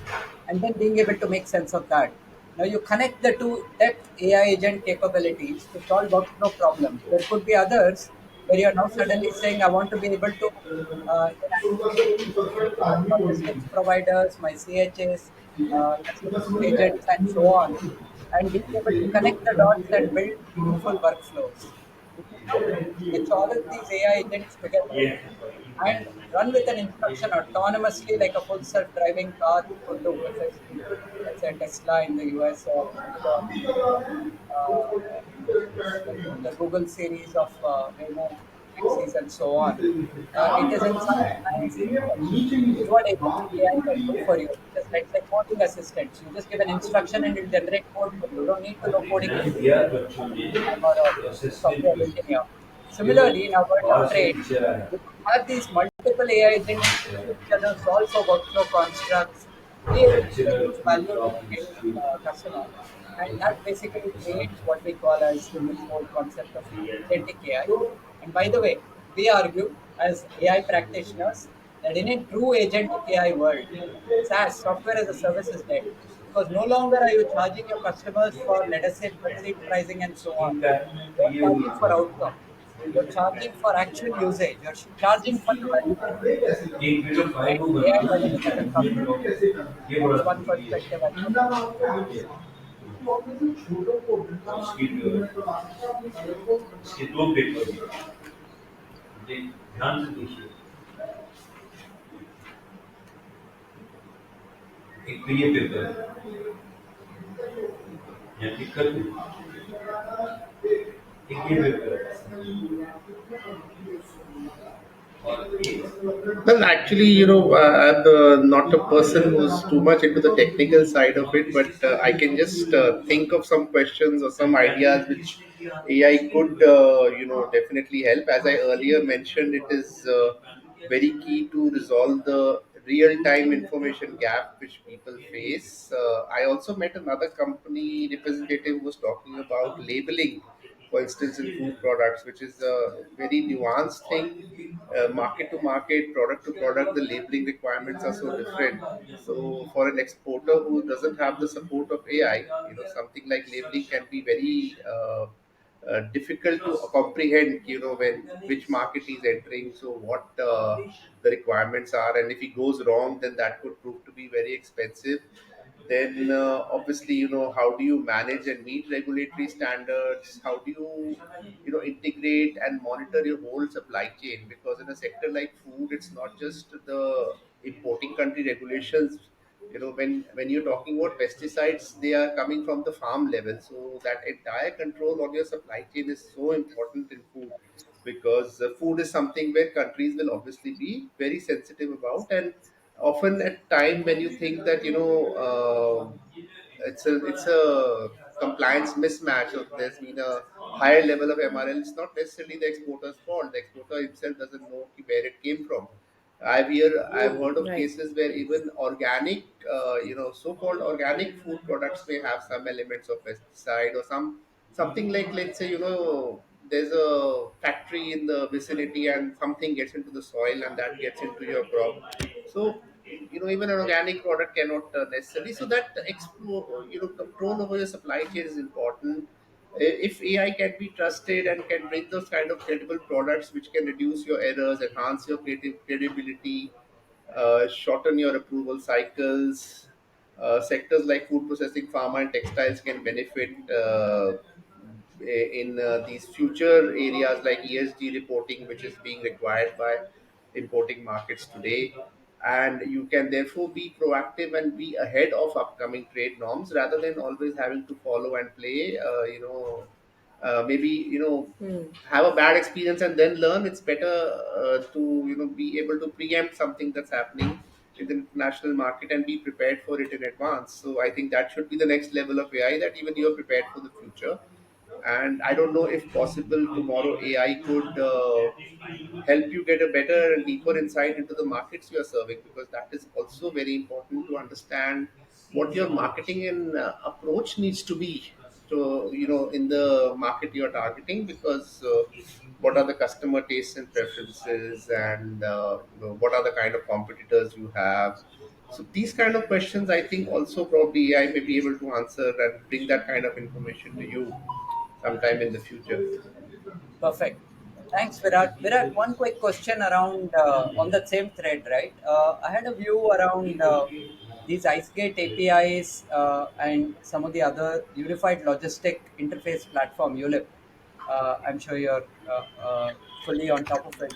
[SPEAKER 3] and then being able to make sense of that. Now you connect the two depth AI agent capabilities to solve workflow problems. There could be others where you're now suddenly saying, I want to be able to interact with my logistics providers, my CHAs, logistics agents, and so on, and being able to connect the dots and build meaningful workflows. If you now stitch all of these AI agents together, and run with an instruction autonomously like a full self-driving car could do if it's, let's say, Tesla in the US or Amazon, uh, the Google series of Waymo taxis and so on. It is in such hands is what agentic AI can do for you. Just like say coding assistants, you just give an instruction and it will generate code for you. You don't need to know coding
[SPEAKER 4] Yani
[SPEAKER 3] skills
[SPEAKER 4] diğer
[SPEAKER 3] like a
[SPEAKER 4] bölümleri
[SPEAKER 3] programmer or software
[SPEAKER 4] assessment
[SPEAKER 3] engineer.
[SPEAKER 4] diyor
[SPEAKER 3] Similarly, in a world of
[SPEAKER 4] bazı
[SPEAKER 3] trade,
[SPEAKER 4] ülkeler
[SPEAKER 3] you could have these multiple AI agents talking to each other, solve for workflow constructs, be able to
[SPEAKER 4] National
[SPEAKER 3] produce value to
[SPEAKER 4] Food
[SPEAKER 3] the end
[SPEAKER 4] Institute
[SPEAKER 3] customer. And that basically creates what we call as this whole concept of agentic AI. And by the way, we argue as AI practitioners that in a true agentic AI world, SaaS, software as a service, is dead. Because no longer are you charging your customers for, let us say, per seat pricing and so on.
[SPEAKER 4] internet
[SPEAKER 3] You're
[SPEAKER 4] üye
[SPEAKER 3] charging for
[SPEAKER 4] uyumu.
[SPEAKER 3] outcome. You're charging for actual usage. You're charging for the value proposition.
[SPEAKER 4] एक video five
[SPEAKER 3] And
[SPEAKER 4] को
[SPEAKER 3] AI
[SPEAKER 4] बनना
[SPEAKER 3] doesn't
[SPEAKER 4] है
[SPEAKER 3] even come close.
[SPEAKER 4] ये बड़ा
[SPEAKER 3] That's one
[SPEAKER 4] जरूरी है
[SPEAKER 3] perspective I propose.
[SPEAKER 4] इसके दो पेपर ध्यान से देखिए एक तो ये पेपर है यहाँ दिक्कत है एक ये पेपर है और
[SPEAKER 2] Well, actually, I'm not a person who's too much into the technical side of it, but I can just think of some questions or some ideas which AI could, definitely help. As I earlier mentioned, it is very key to resolve the real-time information gap which people face. I also met another company representative who was talking about labeling, for instance, in food products, which is a very nuanced thing. Market to market, product to product, the labeling requirements are so different. So, for an exporter who doesn't have the support of AI, something like labeling can be very difficult to comprehend. When which market he's entering, so what the requirements are, and if he goes wrong, then that could prove to be very expensive. Then obviously, how do you manage and meet regulatory standards? How do you integrate and monitor your whole supply chain? Because in a sector like food, it's not just the importing country regulations. When you're talking about pesticides, they are coming from the farm level, so that entire control on your supply chain is so important in food, because food is something where countries will obviously be very sensitive about. And often at time when you think that it's a compliance mismatch, or there's been a higher level of MRL, it's not necessarily the exporter's fault. The exporter himself doesn't know where it came from. I've heard of
[SPEAKER 1] Right.
[SPEAKER 2] cases where even organic, so-called organic food products may have some elements of pesticide, or something like, let's say, there's a factory in the vicinity and something gets into the soil and that gets into your crop. So, even an organic product cannot necessarily. So that control over your supply chain is important. If AI can be trusted and can bring those kind of credible products which can reduce your errors, enhance your creative credibility, shorten your approval cycles. Sectors like food processing, pharma, and textiles can benefit in these future areas like ESG reporting, which is being required by importing markets today. And you can therefore be proactive and be ahead of upcoming trade norms rather than always having to follow and play. Maybe
[SPEAKER 1] Hmm.
[SPEAKER 2] have a bad experience and then learn. It's better to be able to preempt something that's happening in the international market and be prepared for it in advance. So I think that should be the next level of AI, that even you're prepared for the future. And I don't know if possible tomorrow AI could help you get a better and deeper insight into the markets you are serving, because that is also very important to understand what your marketing and approach needs to be to in the market you are targeting. Because what are the customer tastes and preferences, and what are the kind of competitors you have. So these kind of questions, I think, also probably AI may be able to answer and bring that kind of information to you sometime in the future.
[SPEAKER 3] Perfect. Thanks, Virat. Virat, one quick question around on that same thread, right? I had a view around these IceGate APIs and some of the other unified logistic interface platform, ULIP. I'm sure you're fully on top of it.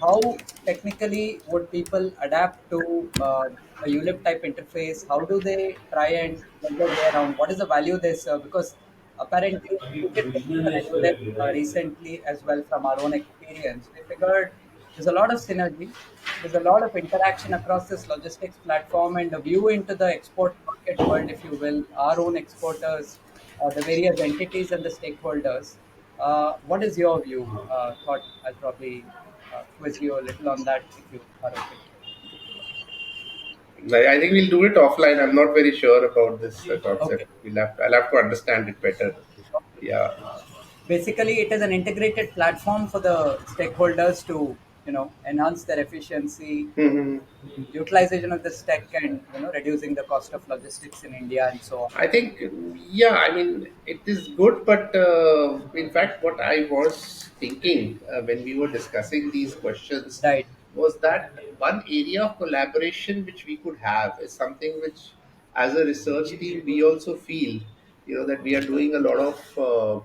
[SPEAKER 3] how technically would people adapt to a ULIP type interface? How do they try and get their way around? What is the value they serve? Because apparently we did an ULIP recently as well from our own experience. We figured there's a lot of synergy. There's a lot of interaction across this logistics platform and a view into the export market world, if you will, our own exporters, the various entities and the stakeholders. What is your view? Thought I'll probably quiz you a little on that if you are open to it.
[SPEAKER 2] I think we'll do it offline. I'm not very sure about this
[SPEAKER 3] Okay.
[SPEAKER 2] concept. I'll have to understand it better. Yeah.
[SPEAKER 3] Basically, it is an integrated platform for the stakeholders to, enhance their efficiency,
[SPEAKER 2] Hmm.
[SPEAKER 3] utilization of this tech, and reducing the cost of logistics in India and so on.
[SPEAKER 2] I think, yeah, I mean, it is good, but in fact, what I was thinking when we were discussing these questions
[SPEAKER 3] Right.
[SPEAKER 2] was that one area of collaboration which we could have is something which, as a research team, we also feel, that we are doing a lot of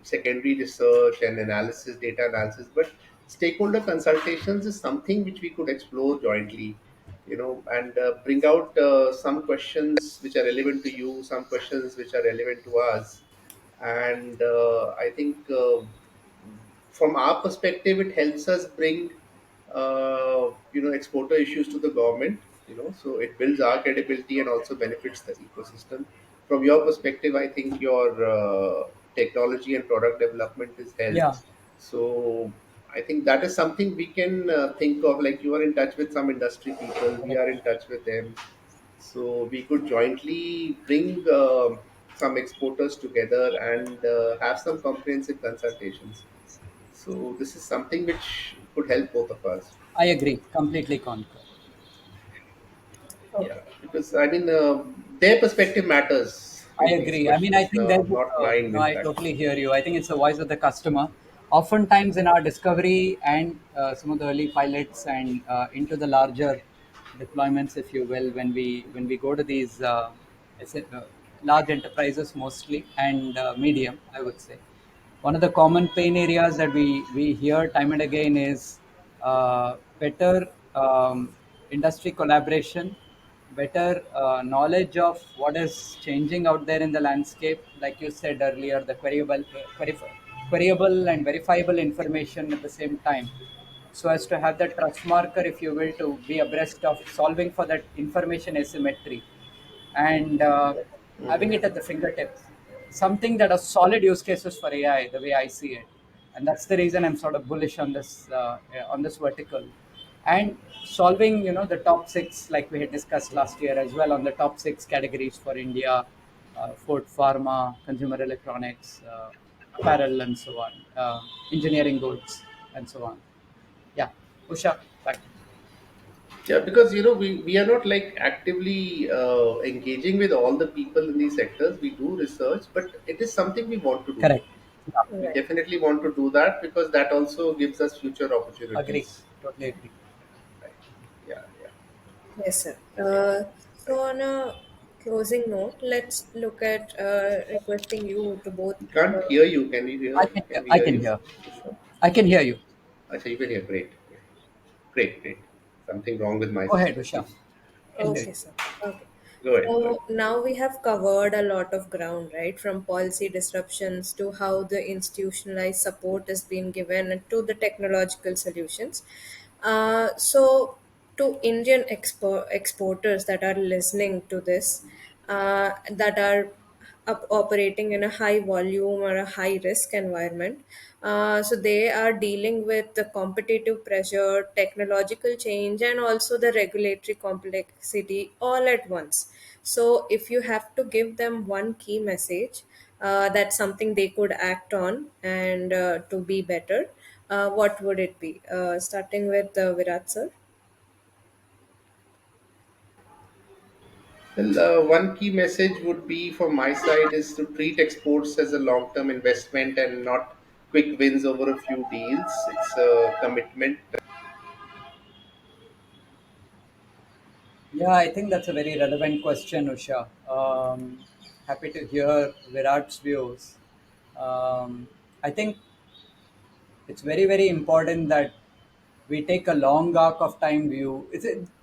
[SPEAKER 2] secondary research and analysis, data analysis, but stakeholder consultations is something which we could explore jointly, and bring out some questions which are relevant to you, some questions which are relevant to us. And I think from our perspective, it helps us bring exporter issues to the government. So it builds our credibility and also benefits the ecosystem. From your perspective, I think your technology and product development is health.
[SPEAKER 3] Yeah,
[SPEAKER 2] So I think that is something we can think of. Like, you are in touch with some industry people, we are
[SPEAKER 3] correct.
[SPEAKER 2] in touch with them, so we could jointly bring some exporters together and have some comprehensive consultations. So this is something which could help both of us.
[SPEAKER 3] I agree. Completely concur.
[SPEAKER 2] Yeah,
[SPEAKER 1] Okay.
[SPEAKER 2] because I mean, their perspective matters
[SPEAKER 3] I
[SPEAKER 2] in these
[SPEAKER 3] agree. I mean, I
[SPEAKER 2] questions,
[SPEAKER 3] think there's,
[SPEAKER 2] not mine, in
[SPEAKER 3] I
[SPEAKER 2] fact.
[SPEAKER 3] totally hear you. I think it's the voice of the customer. Oftentimes, in our discovery and some of the early pilots and into the larger deployments, if you will, when we go to these large enterprises mostly and medium, I would say, one of the common pain areas that we hear time and again is better industry collaboration, better knowledge of what is changing out there in the landscape. Like you said earlier, the queryable and verifiable information at the same time, so as to have that trust marker, if you will, to be abreast of solving for that information asymmetry and having it at the fingertips. Something that are solid use cases for AI, the way I see it, and that's the reason I'm sort of bullish on this vertical, and solving the top six like we had discussed last year as well on the top six categories for India: food, pharma, consumer electronics, apparel, and so on, engineering goods, and so on. Yeah, Usha, back.
[SPEAKER 2] Yeah, because we are not like actively engaging with all the people in these sectors. We do research, but it is something we want to do.
[SPEAKER 3] Correct. Yeah,
[SPEAKER 2] We
[SPEAKER 1] Right.
[SPEAKER 2] definitely want to do that because that also gives us future
[SPEAKER 3] agree.
[SPEAKER 2] opportunities.
[SPEAKER 3] Totally agree.
[SPEAKER 2] Right. Yeah, yeah.
[SPEAKER 1] Yes, sir. So, on a closing note, let's look at requesting you to both.
[SPEAKER 2] We can't
[SPEAKER 1] Uh,
[SPEAKER 2] hear you. Can we hear?
[SPEAKER 3] I can
[SPEAKER 2] Can we
[SPEAKER 3] I
[SPEAKER 2] hear
[SPEAKER 3] can
[SPEAKER 2] you?
[SPEAKER 3] hear.
[SPEAKER 2] Sure.
[SPEAKER 3] I can hear you.
[SPEAKER 2] Acha, you can hear. Great. Great, great. Something wrong with my
[SPEAKER 3] Go ahead,
[SPEAKER 2] system.
[SPEAKER 3] Usha.
[SPEAKER 2] Please
[SPEAKER 3] I can hear
[SPEAKER 1] Okay,
[SPEAKER 3] you.
[SPEAKER 1] sir. Okay.
[SPEAKER 2] go ahead. Go ahead.
[SPEAKER 1] So now we have covered a lot of ground, right? From policy disruptions to how the institutionalized support is being given and to the technological solutions. So, to Indian exporters that are listening to this, that are operating in a high volume or a high risk environment. So they are dealing with the competitive pressure, technological change, and also the regulatory complexity all at once. So if you have to give them one key message, that's something they could act on and to be better, what would it be? Starting with Virat sir.
[SPEAKER 2] Well, one key message would be from my side is to treat exports as a long-term investment and not quick wins over a few deals. It's a commitment.
[SPEAKER 3] Yeah, I think that's a very relevant question, Usha. Happy to hear Virat's views. I think it's very, very important that we take a long arc of time view.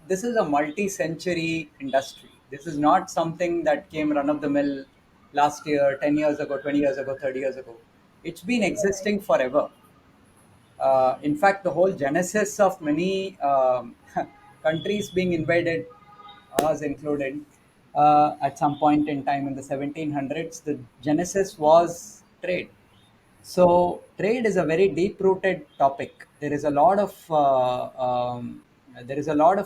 [SPEAKER 3] This is a multi-century industry. This is not something that came run of the mill last year, 10 years ago, 20 years ago, 30 years ago. It's been existing forever. In fact, the whole genesis of many countries being invaded, ours included, at some point in time in the 1700s, the genesis was trade. So trade is a very deep-rooted topic. There is a lot of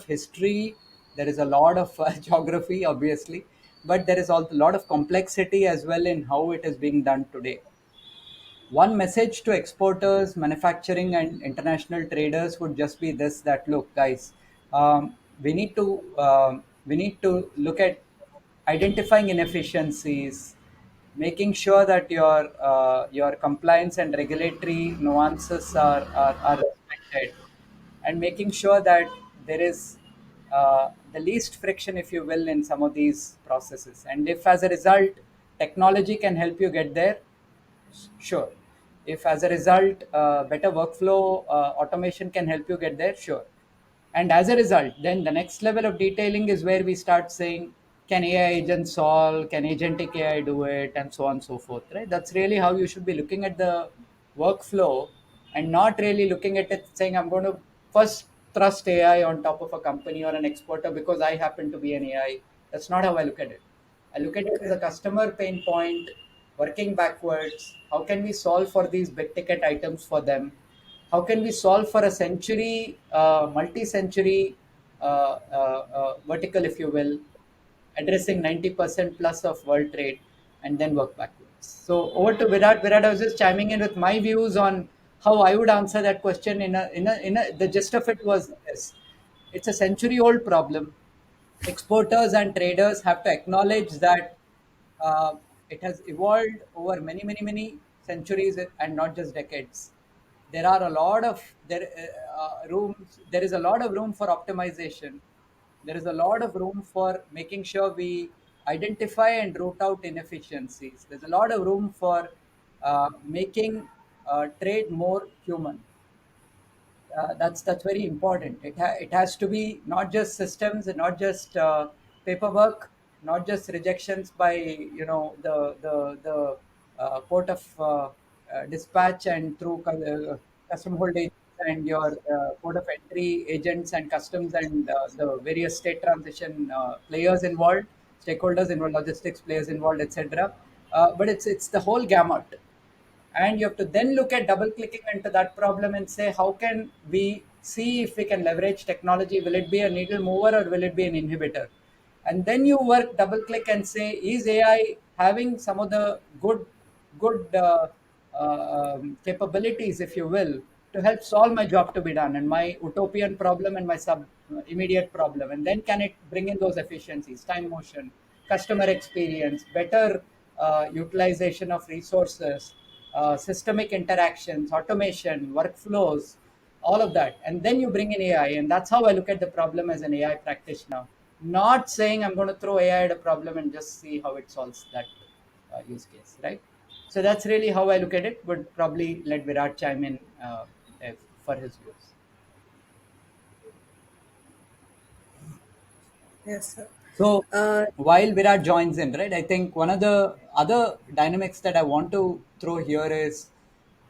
[SPEAKER 3] history. There is a lot of geography, obviously, but there is also a lot of complexity as well in how it is being done today. One message to exporters, manufacturing, and international traders would just be this: that look, guys, we need to look at identifying inefficiencies, making sure that your compliance and regulatory nuances are respected, and making sure that there is the least friction, if you will, in some of these processes. And if as a result technology can help you get there, sure. If as a result, better workflow automation can help you get there, sure. And as a result, then the next level of detailing is where we start saying, can AI agent solve? Can agentic AI do it? And so on and so forth, right? That's really how you should be looking at the workflow, and not really looking at it saying, I'm going to first thrust AI on top of a company or an exporter because I happen to be an AI. That's not how I look at it. I look at it as a customer pain point, working backwards. How can we solve for these big ticket items for them? How can we solve for a century, multi-century vertical, if you will, addressing 90% plus of world trade, and then work backwards. So over to Virat. Virat, I was just chiming in with my views on how I would answer that question. The gist of it was this: it's a century-old problem. Exporters and traders have to acknowledge that it has evolved over many, many, many centuries and not just decades. There are a lot of rooms. There is a lot of room for optimization. There is a lot of room for making sure we identify and root out inefficiencies. There's a lot of room for making trade more human. That's very important. It has to be not just systems and not just paperwork, not just rejections by the port of dispatch and through custom hold agents and your port of entry agents and customs and the various state transition players involved, stakeholders involved, logistics players involved, etc. But it's the whole gamut, and you have to then look at double clicking into that problem and say, how can we see if we can leverage technology? Will it be a needle mover or will it be an inhibitor? And then you work double click and say, is AI having some of the good capabilities, if you will, to help solve my job to be done and my utopian problem and my sub immediate problem? And then can it bring in those efficiencies, time motion, customer experience, better utilization of resources, systemic interactions, automation, workflows, all of that. And then you bring in AI. And that's how I look at the problem as an AI practitioner. Not saying I'm going to throw AI at a problem and just see how it solves that use case, right? So that's really how I look at it. Would probably let Virat chime in for his views.
[SPEAKER 1] Yes, sir.
[SPEAKER 3] So
[SPEAKER 1] Uh,
[SPEAKER 3] while Virat joins in, right, I think one of the other dynamics that I want to throw here is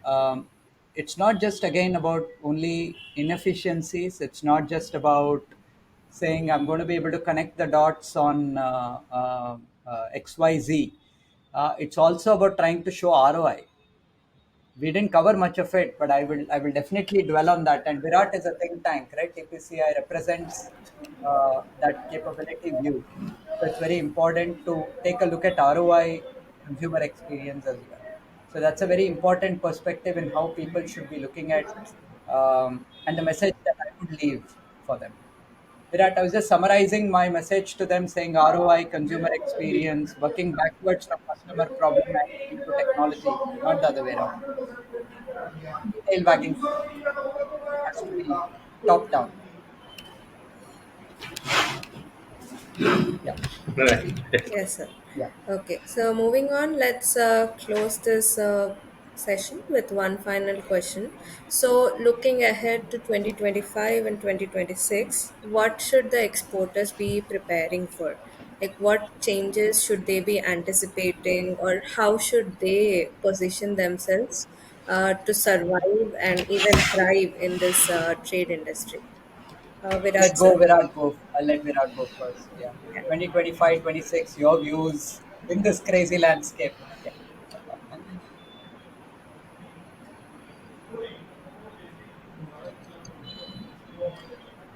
[SPEAKER 3] um, it's not just again about only inefficiencies. It's not just about saying I'm going to be able to connect the dots on XYZ. It's also about trying to show ROI. We didn't cover much of it, but I will definitely dwell on that. And Virat is a think tank, right? TPCI represents that capability view. So it's very important to take a look at ROI, consumer experience as well. So that's a very important perspective in how people should be looking at and the message that I would leave for them. Virat, I was just summarizing my message to them saying ROI, consumer experience, working backwards from customer problem and into technology, not the other way around. Tail wagging the dog. It has to be top down. Yeah,
[SPEAKER 2] Right.
[SPEAKER 1] yes, sir.
[SPEAKER 3] yeah.
[SPEAKER 1] Okay, so moving on, let's close this session with one final question. So, looking ahead to 2025 and 2026, what should the exporters be preparing for? Like, what changes should they be anticipating, or how should they position themselves to survive and even thrive in this trade industry?
[SPEAKER 3] Let
[SPEAKER 1] Virat,
[SPEAKER 3] go
[SPEAKER 1] sir?
[SPEAKER 3] Virat go. I'll let Virat go first. Yeah.
[SPEAKER 1] Yeah.
[SPEAKER 3] 2025, 26. Your views in this crazy landscape. Yeah.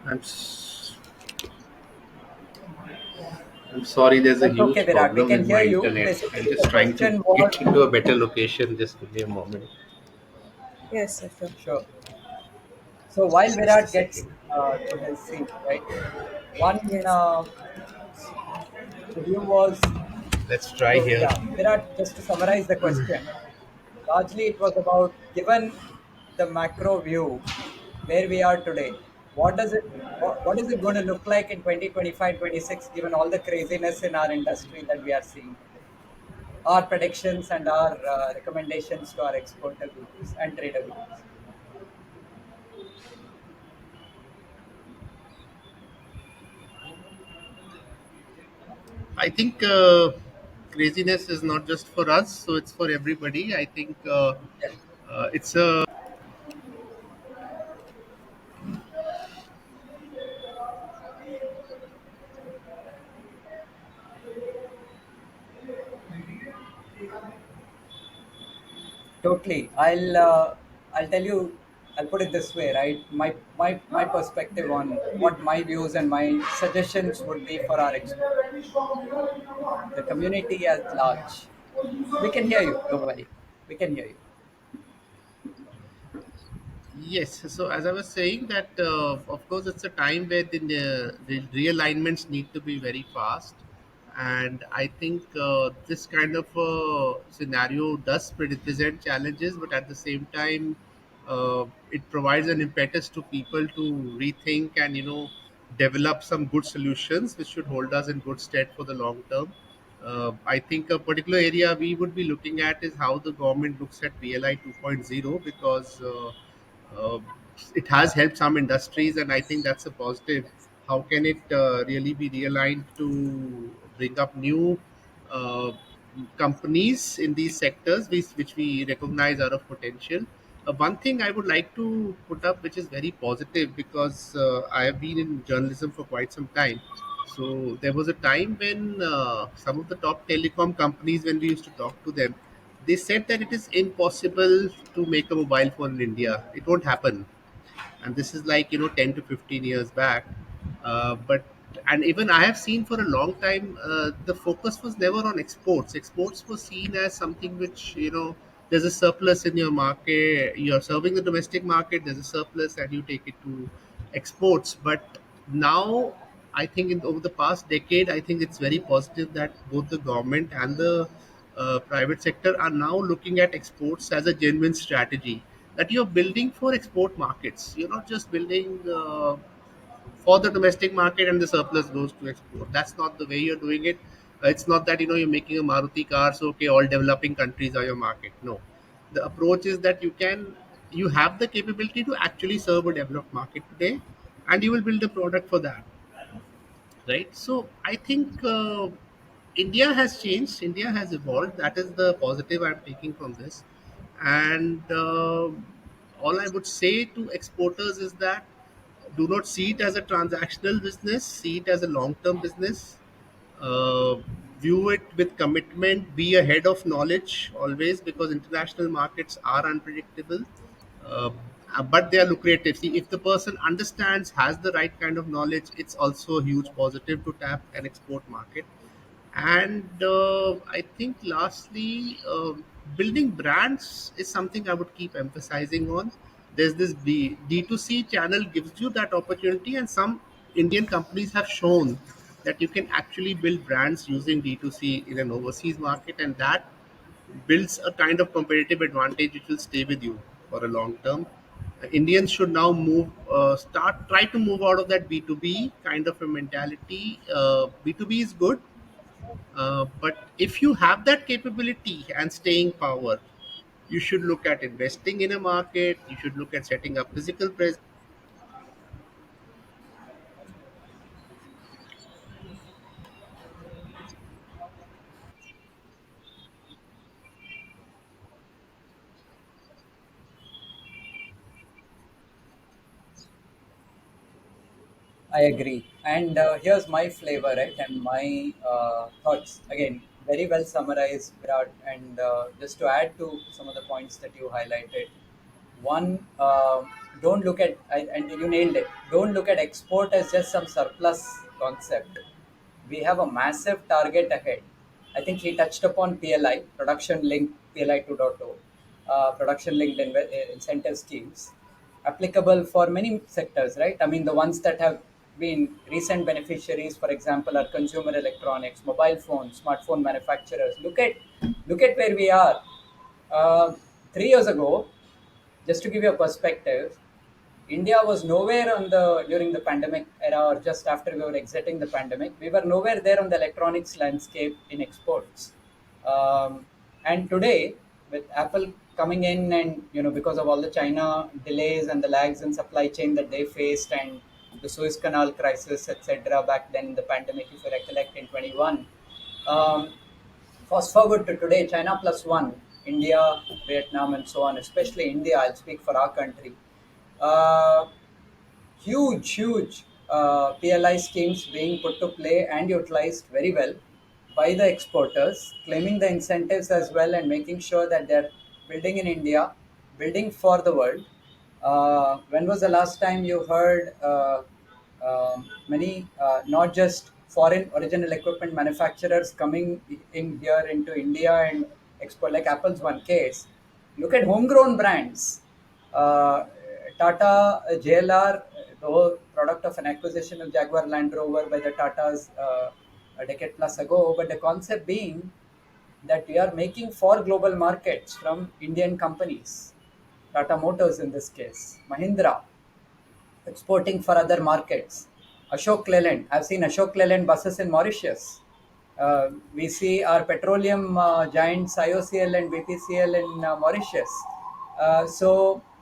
[SPEAKER 2] I'm s- I'm sorry, there's a
[SPEAKER 3] That's okay,
[SPEAKER 2] huge
[SPEAKER 3] Virat. We
[SPEAKER 2] problem
[SPEAKER 3] can
[SPEAKER 2] with
[SPEAKER 3] hear
[SPEAKER 2] my
[SPEAKER 3] you.
[SPEAKER 2] internet. I'm
[SPEAKER 3] Basically,
[SPEAKER 2] just
[SPEAKER 3] the
[SPEAKER 2] trying to
[SPEAKER 3] question was
[SPEAKER 2] get into a better location. Just give me a moment.
[SPEAKER 1] Yes, sir, sure.
[SPEAKER 3] sure. So while
[SPEAKER 2] Just a
[SPEAKER 3] Virat gets
[SPEAKER 2] second.
[SPEAKER 3] to his seat, right? One
[SPEAKER 1] Yes.
[SPEAKER 3] the view was
[SPEAKER 2] Let's try
[SPEAKER 3] so
[SPEAKER 2] here.
[SPEAKER 3] yeah, Virat. Just to summarize the question, largely it was about given the macro view where we are today. What does it what is it going to look like in 2025, 26, given all the craziness in our industry that we are seeing today? Our predictions and our recommendations to our exporter groups and trader groups.
[SPEAKER 2] I think craziness is not just for us, so it's for everybody. I think
[SPEAKER 3] Yes,
[SPEAKER 2] it's a.
[SPEAKER 3] totally. I'll tell you. I'll put it this way, right? My perspective on what my views and my suggestions would be for our the community at large. We can hear you. Don't worry. We can hear you.
[SPEAKER 2] Yes, so as I was saying that of course it's a time where the realignments need to be very fast, and I think this kind of scenario does present challenges, but at the same time it provides an impetus to people to rethink and develop some good solutions which should hold us in good stead for the long term. I think a particular area we would be looking at is how the government looks at RealI 2.0 because uh, it has helped some industries, and I think that's a positive. How can it really be realigned to bring up new uh, companies in these sectors which we recognize are of potential? One thing I would like to put up, which is very positive, because I have been in journalism for quite some time. So there was a time when some of the top telecom companies, when we used to talk to them, they said that it is impossible to make a mobile phone in India. It won't happen, and this is like 10 to 15 years back. But and even I have seen for a long time the focus was never on exports was seen as something which there's a surplus in your market, you're serving the domestic market, there's a surplus and you take it to exports. But now I think over the past decade, I think it's very positive that both the government and the private sector are now looking at exports as a genuine strategy, that you're building for export markets. You're not just building for the domestic market and the surplus goes to export. That's not the way you're doing it. It's not that you're making a Maruti car, so okay, all developing countries are your market. No, the approach is that you have the capability to actually serve a developed market today, and you will build a product for that, right? So I think India has changed, India has evolved. That is the positive I'm taking from this. And all I would say to exporters is that do not see it as a transactional business, see it as a long term business. uh, View it with commitment, be ahead of knowledge always, because international markets are unpredictable, uh, but they are lucrative. See, if the person understands, has the right kind of knowledge, it's also a huge positive to tap an export market. And I think lastly, building brands is something I would keep emphasizing on. There's this D2C channel gives you that opportunity, and some Indian companies have shown that you can actually build brands using D2C in an overseas market, and that builds a kind of competitive advantage which will stay with you for a long term. Indians should now try to move out of that B2B kind of a mentality. B2B is good, but if you have that capability and staying power, You should look at investing in a market. You should look at setting up physical presence.
[SPEAKER 3] I agree. And here's my flavor, right? And my thoughts. Again, very well summarized, Virat. And just to add to some of the points that you highlighted, one, don't look at, and you nailed it, don't look at export as just some surplus concept. We have a massive target ahead. I think he touched upon PLI, production linked PLI 2.0, production linked incentive schemes, applicable for many sectors, right? I mean, the ones that have been recent beneficiaries, for example, are consumer electronics, mobile phones, smartphone manufacturers. Look at where we are. Uh, 3 years ago, just to give you a perspective, India was nowhere on the during the pandemic era or just after we were exiting the pandemic. We were nowhere there on the electronics landscape in exports. And today, with Apple coming in and because of all the China delays and the lags in supply chain that they faced and the Suez Canal crisis, etc. Back then in the pandemic, if you recollect in 21. Um, Fast forward to today, China plus one, India, Vietnam, and so on, especially India, I'll speak for our country. Uh, huge PLI schemes being put to play and utilized very well by the exporters, claiming the incentives as well and making sure that they're building in India, building for the world. When was the last time you heard many, not just foreign original equipment manufacturers coming in here into India and export, like Apple's one case? Look at homegrown brands. Uh, Tata JLR, though product of an acquisition of Jaguar Land Rover by the Tatas a decade plus ago, but the concept being that we are making for global markets from Indian companies, Tata Motors in this case, Mahindra, exporting for other markets. Ashok Leyland, I've seen Ashok Leyland buses in Mauritius. We see our petroleum giants IOCL and BPCL in Mauritius.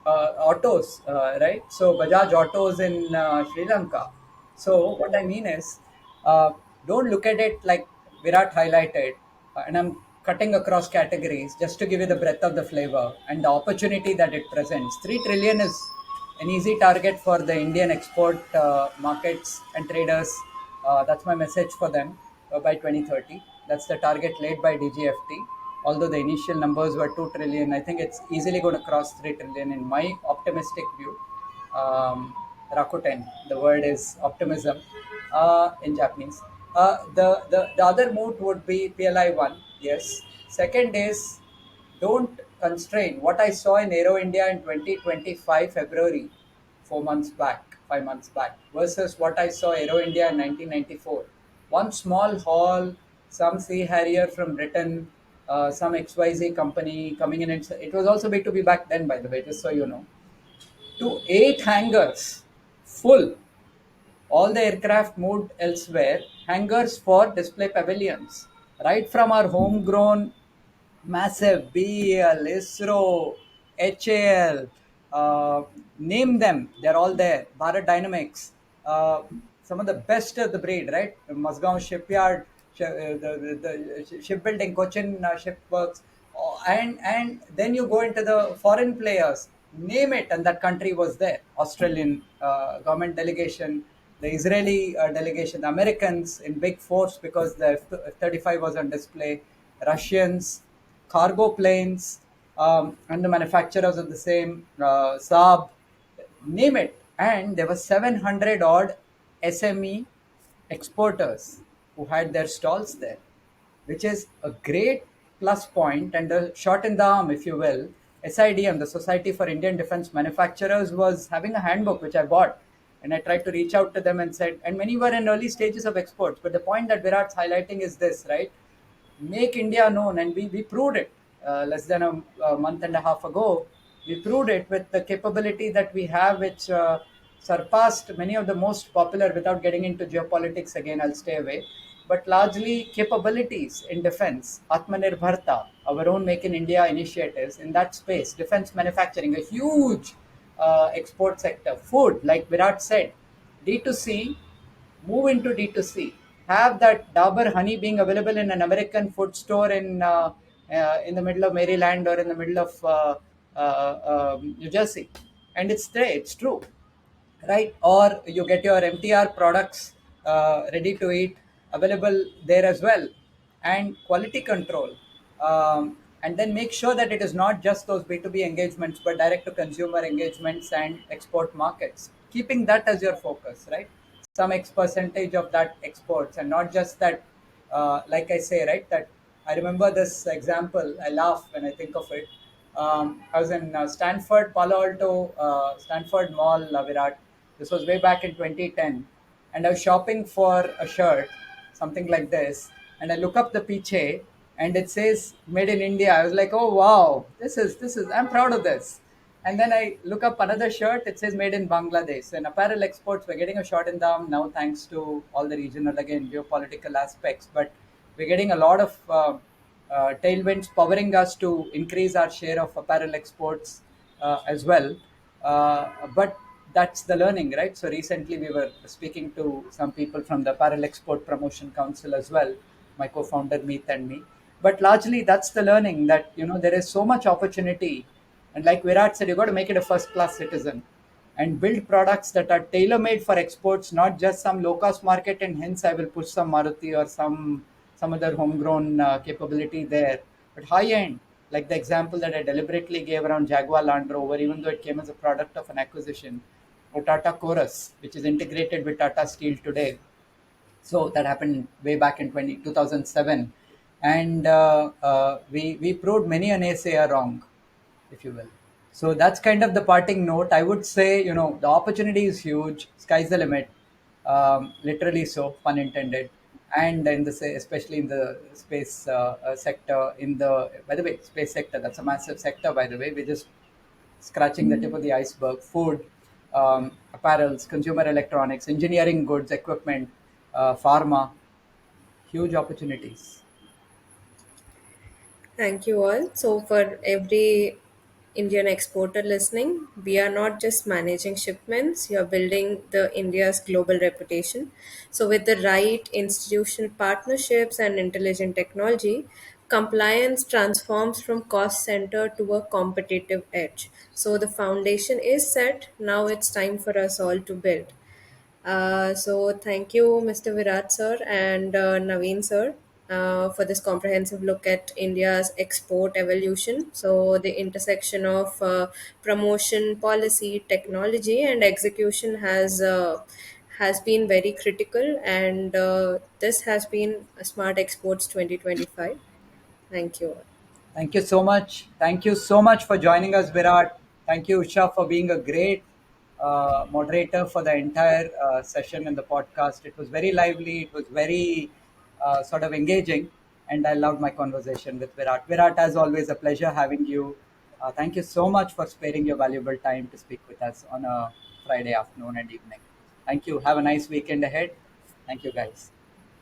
[SPEAKER 3] Autos, right? So Bajaj Autos in Sri Lanka. So what I mean is, uh, don't look at it like Virat highlighted, and I'm cutting across categories just to give you the breadth of the flavor and the opportunity that it presents. 3 trillion is an easy target for the Indian export markets and traders. That's my message for them by 2030. That's the target laid by DGFT. Although the initial numbers were 2 trillion, I think it's easily going to cross 3 trillion in my optimistic view. Rakuten, the word is optimism in Japanese. The other mood would be PLI 1, yes. Second is, don't constrain what I saw in Aero India in 2025 February, 4 months back, 5 months back, versus what I saw Aero India in 1994. One small hall, some Sea Harrier from Britain, some XYZ company coming in. And it was also B2B back then, by the way, just so you know. To 8 hangars, full, all the aircraft moved elsewhere, hangars for display pavilions, right from our homegrown massive BEL, ISRO, HAL, name them, they're all there. Bharat Dynamics, uh, some of the best of the breed, right? Mazgaon Shipyard, the shipbuilding, Cochin Shipworks, and then you go into the foreign players, name it, and that country was there. Australian government delegation, the Israeli delegation, the Americans in big force because the F-35 was on display, Russians, cargo planes, and the manufacturers of the same, Saab, name it. And there were 700 odd SME exporters who had their stalls there, which is a great plus point and a shot in the arm, if you will. SIDM, the Society for Indian Defense Manufacturers, was having a handbook which I bought, and I tried to reach out to them and said, and many were in early stages of exports. But the point that Virat's highlighting is this, right? Make India known, and we proved it less than a month and a half ago. We proved it with the capability that we have, which surpassed many of the most popular. Without getting into geopolitics again, I'll stay away. but largely capabilities in defense, Atmanirbharta, our own Make in India initiatives in that space, defense manufacturing, a huge export sector, food, like Virat said, D2C, move into D2C. Have that Dabur honey being available in an American food store in the middle of Maryland or in the middle of New Jersey, and it's there. It's true, right? Or you get your MTR products ready to eat available there as well, and quality control. And then make sure that it is not just those B2B engagements, but direct to consumer engagements and export markets. Keeping that as your focus, right? Some X percentage of that exports, and not just that. Like I say, right? That I remember this example. I laugh when I think of it. I was in Stanford, Palo Alto, Stanford Mall, Virat. This was way back in 2010, and I was shopping for a shirt, something like this, and I look up the piche, and it says "Made in India." I was like, "Oh wow, this is. I'm proud of this." And then I look up another shirt. It says "Made in Bangladesh." So in apparel exports, we're getting a shot in the arm now, thanks to all the regional, again, geopolitical aspects. But we're getting a lot of tailwinds powering us to increase our share of apparel exports as well. But that's the learning, right? So recently we were speaking to some people from the Apparel Export Promotion Council as well, my co-founder Meet and me. But largely that's the learning, that there is so much opportunity, and like Virat said, you got to make it a first-class citizen and build products that are tailor-made for exports, not just some low-cost market, and hence I will push some Maruti or some other homegrown capability there, but high-end, like the example that I deliberately gave around Jaguar Land Rover, even though it came as a product of an acquisition, or Tata Chorus, which is integrated with Tata Steel today. So that happened way back in 2007, and we proved many an naysayer wrong, if you will. So that's kind of the parting note. I would say, the opportunity is huge. Sky's the limit. Literally so, pun intended. And especially in the space sector, by the way, space sector, that's a massive sector, by the way. We're just scratching the tip of the iceberg. Food, apparels, consumer electronics, engineering goods, equipment, pharma, huge opportunities.
[SPEAKER 1] Thank you all. So, for every Indian exporter listening, we are not just managing shipments, you're building the India's global reputation. So, with the right institutional partnerships and intelligent technology, compliance transforms from cost center to a competitive edge. So, the foundation is set. Now it's time for us all to build. So thank you, Mr. Virat sir and Naveen sir, for this comprehensive look at India's export evolution. So the intersection of promotion, policy, technology, and execution has been very critical, and this has been Smart Exports 2025. Thank you all.
[SPEAKER 3] Thank you so much. Thank you so much for joining us, Virat. Thank you, Usha, for being a great moderator for the entire session in the podcast. It was very lively, it was very sort of engaging, and I loved my conversation with Virat. Virat, as always, a pleasure having you. Thank you so much for sparing your valuable time to speak with us on a Friday afternoon and evening. Thank you. Have a nice weekend ahead. Thank you, guys.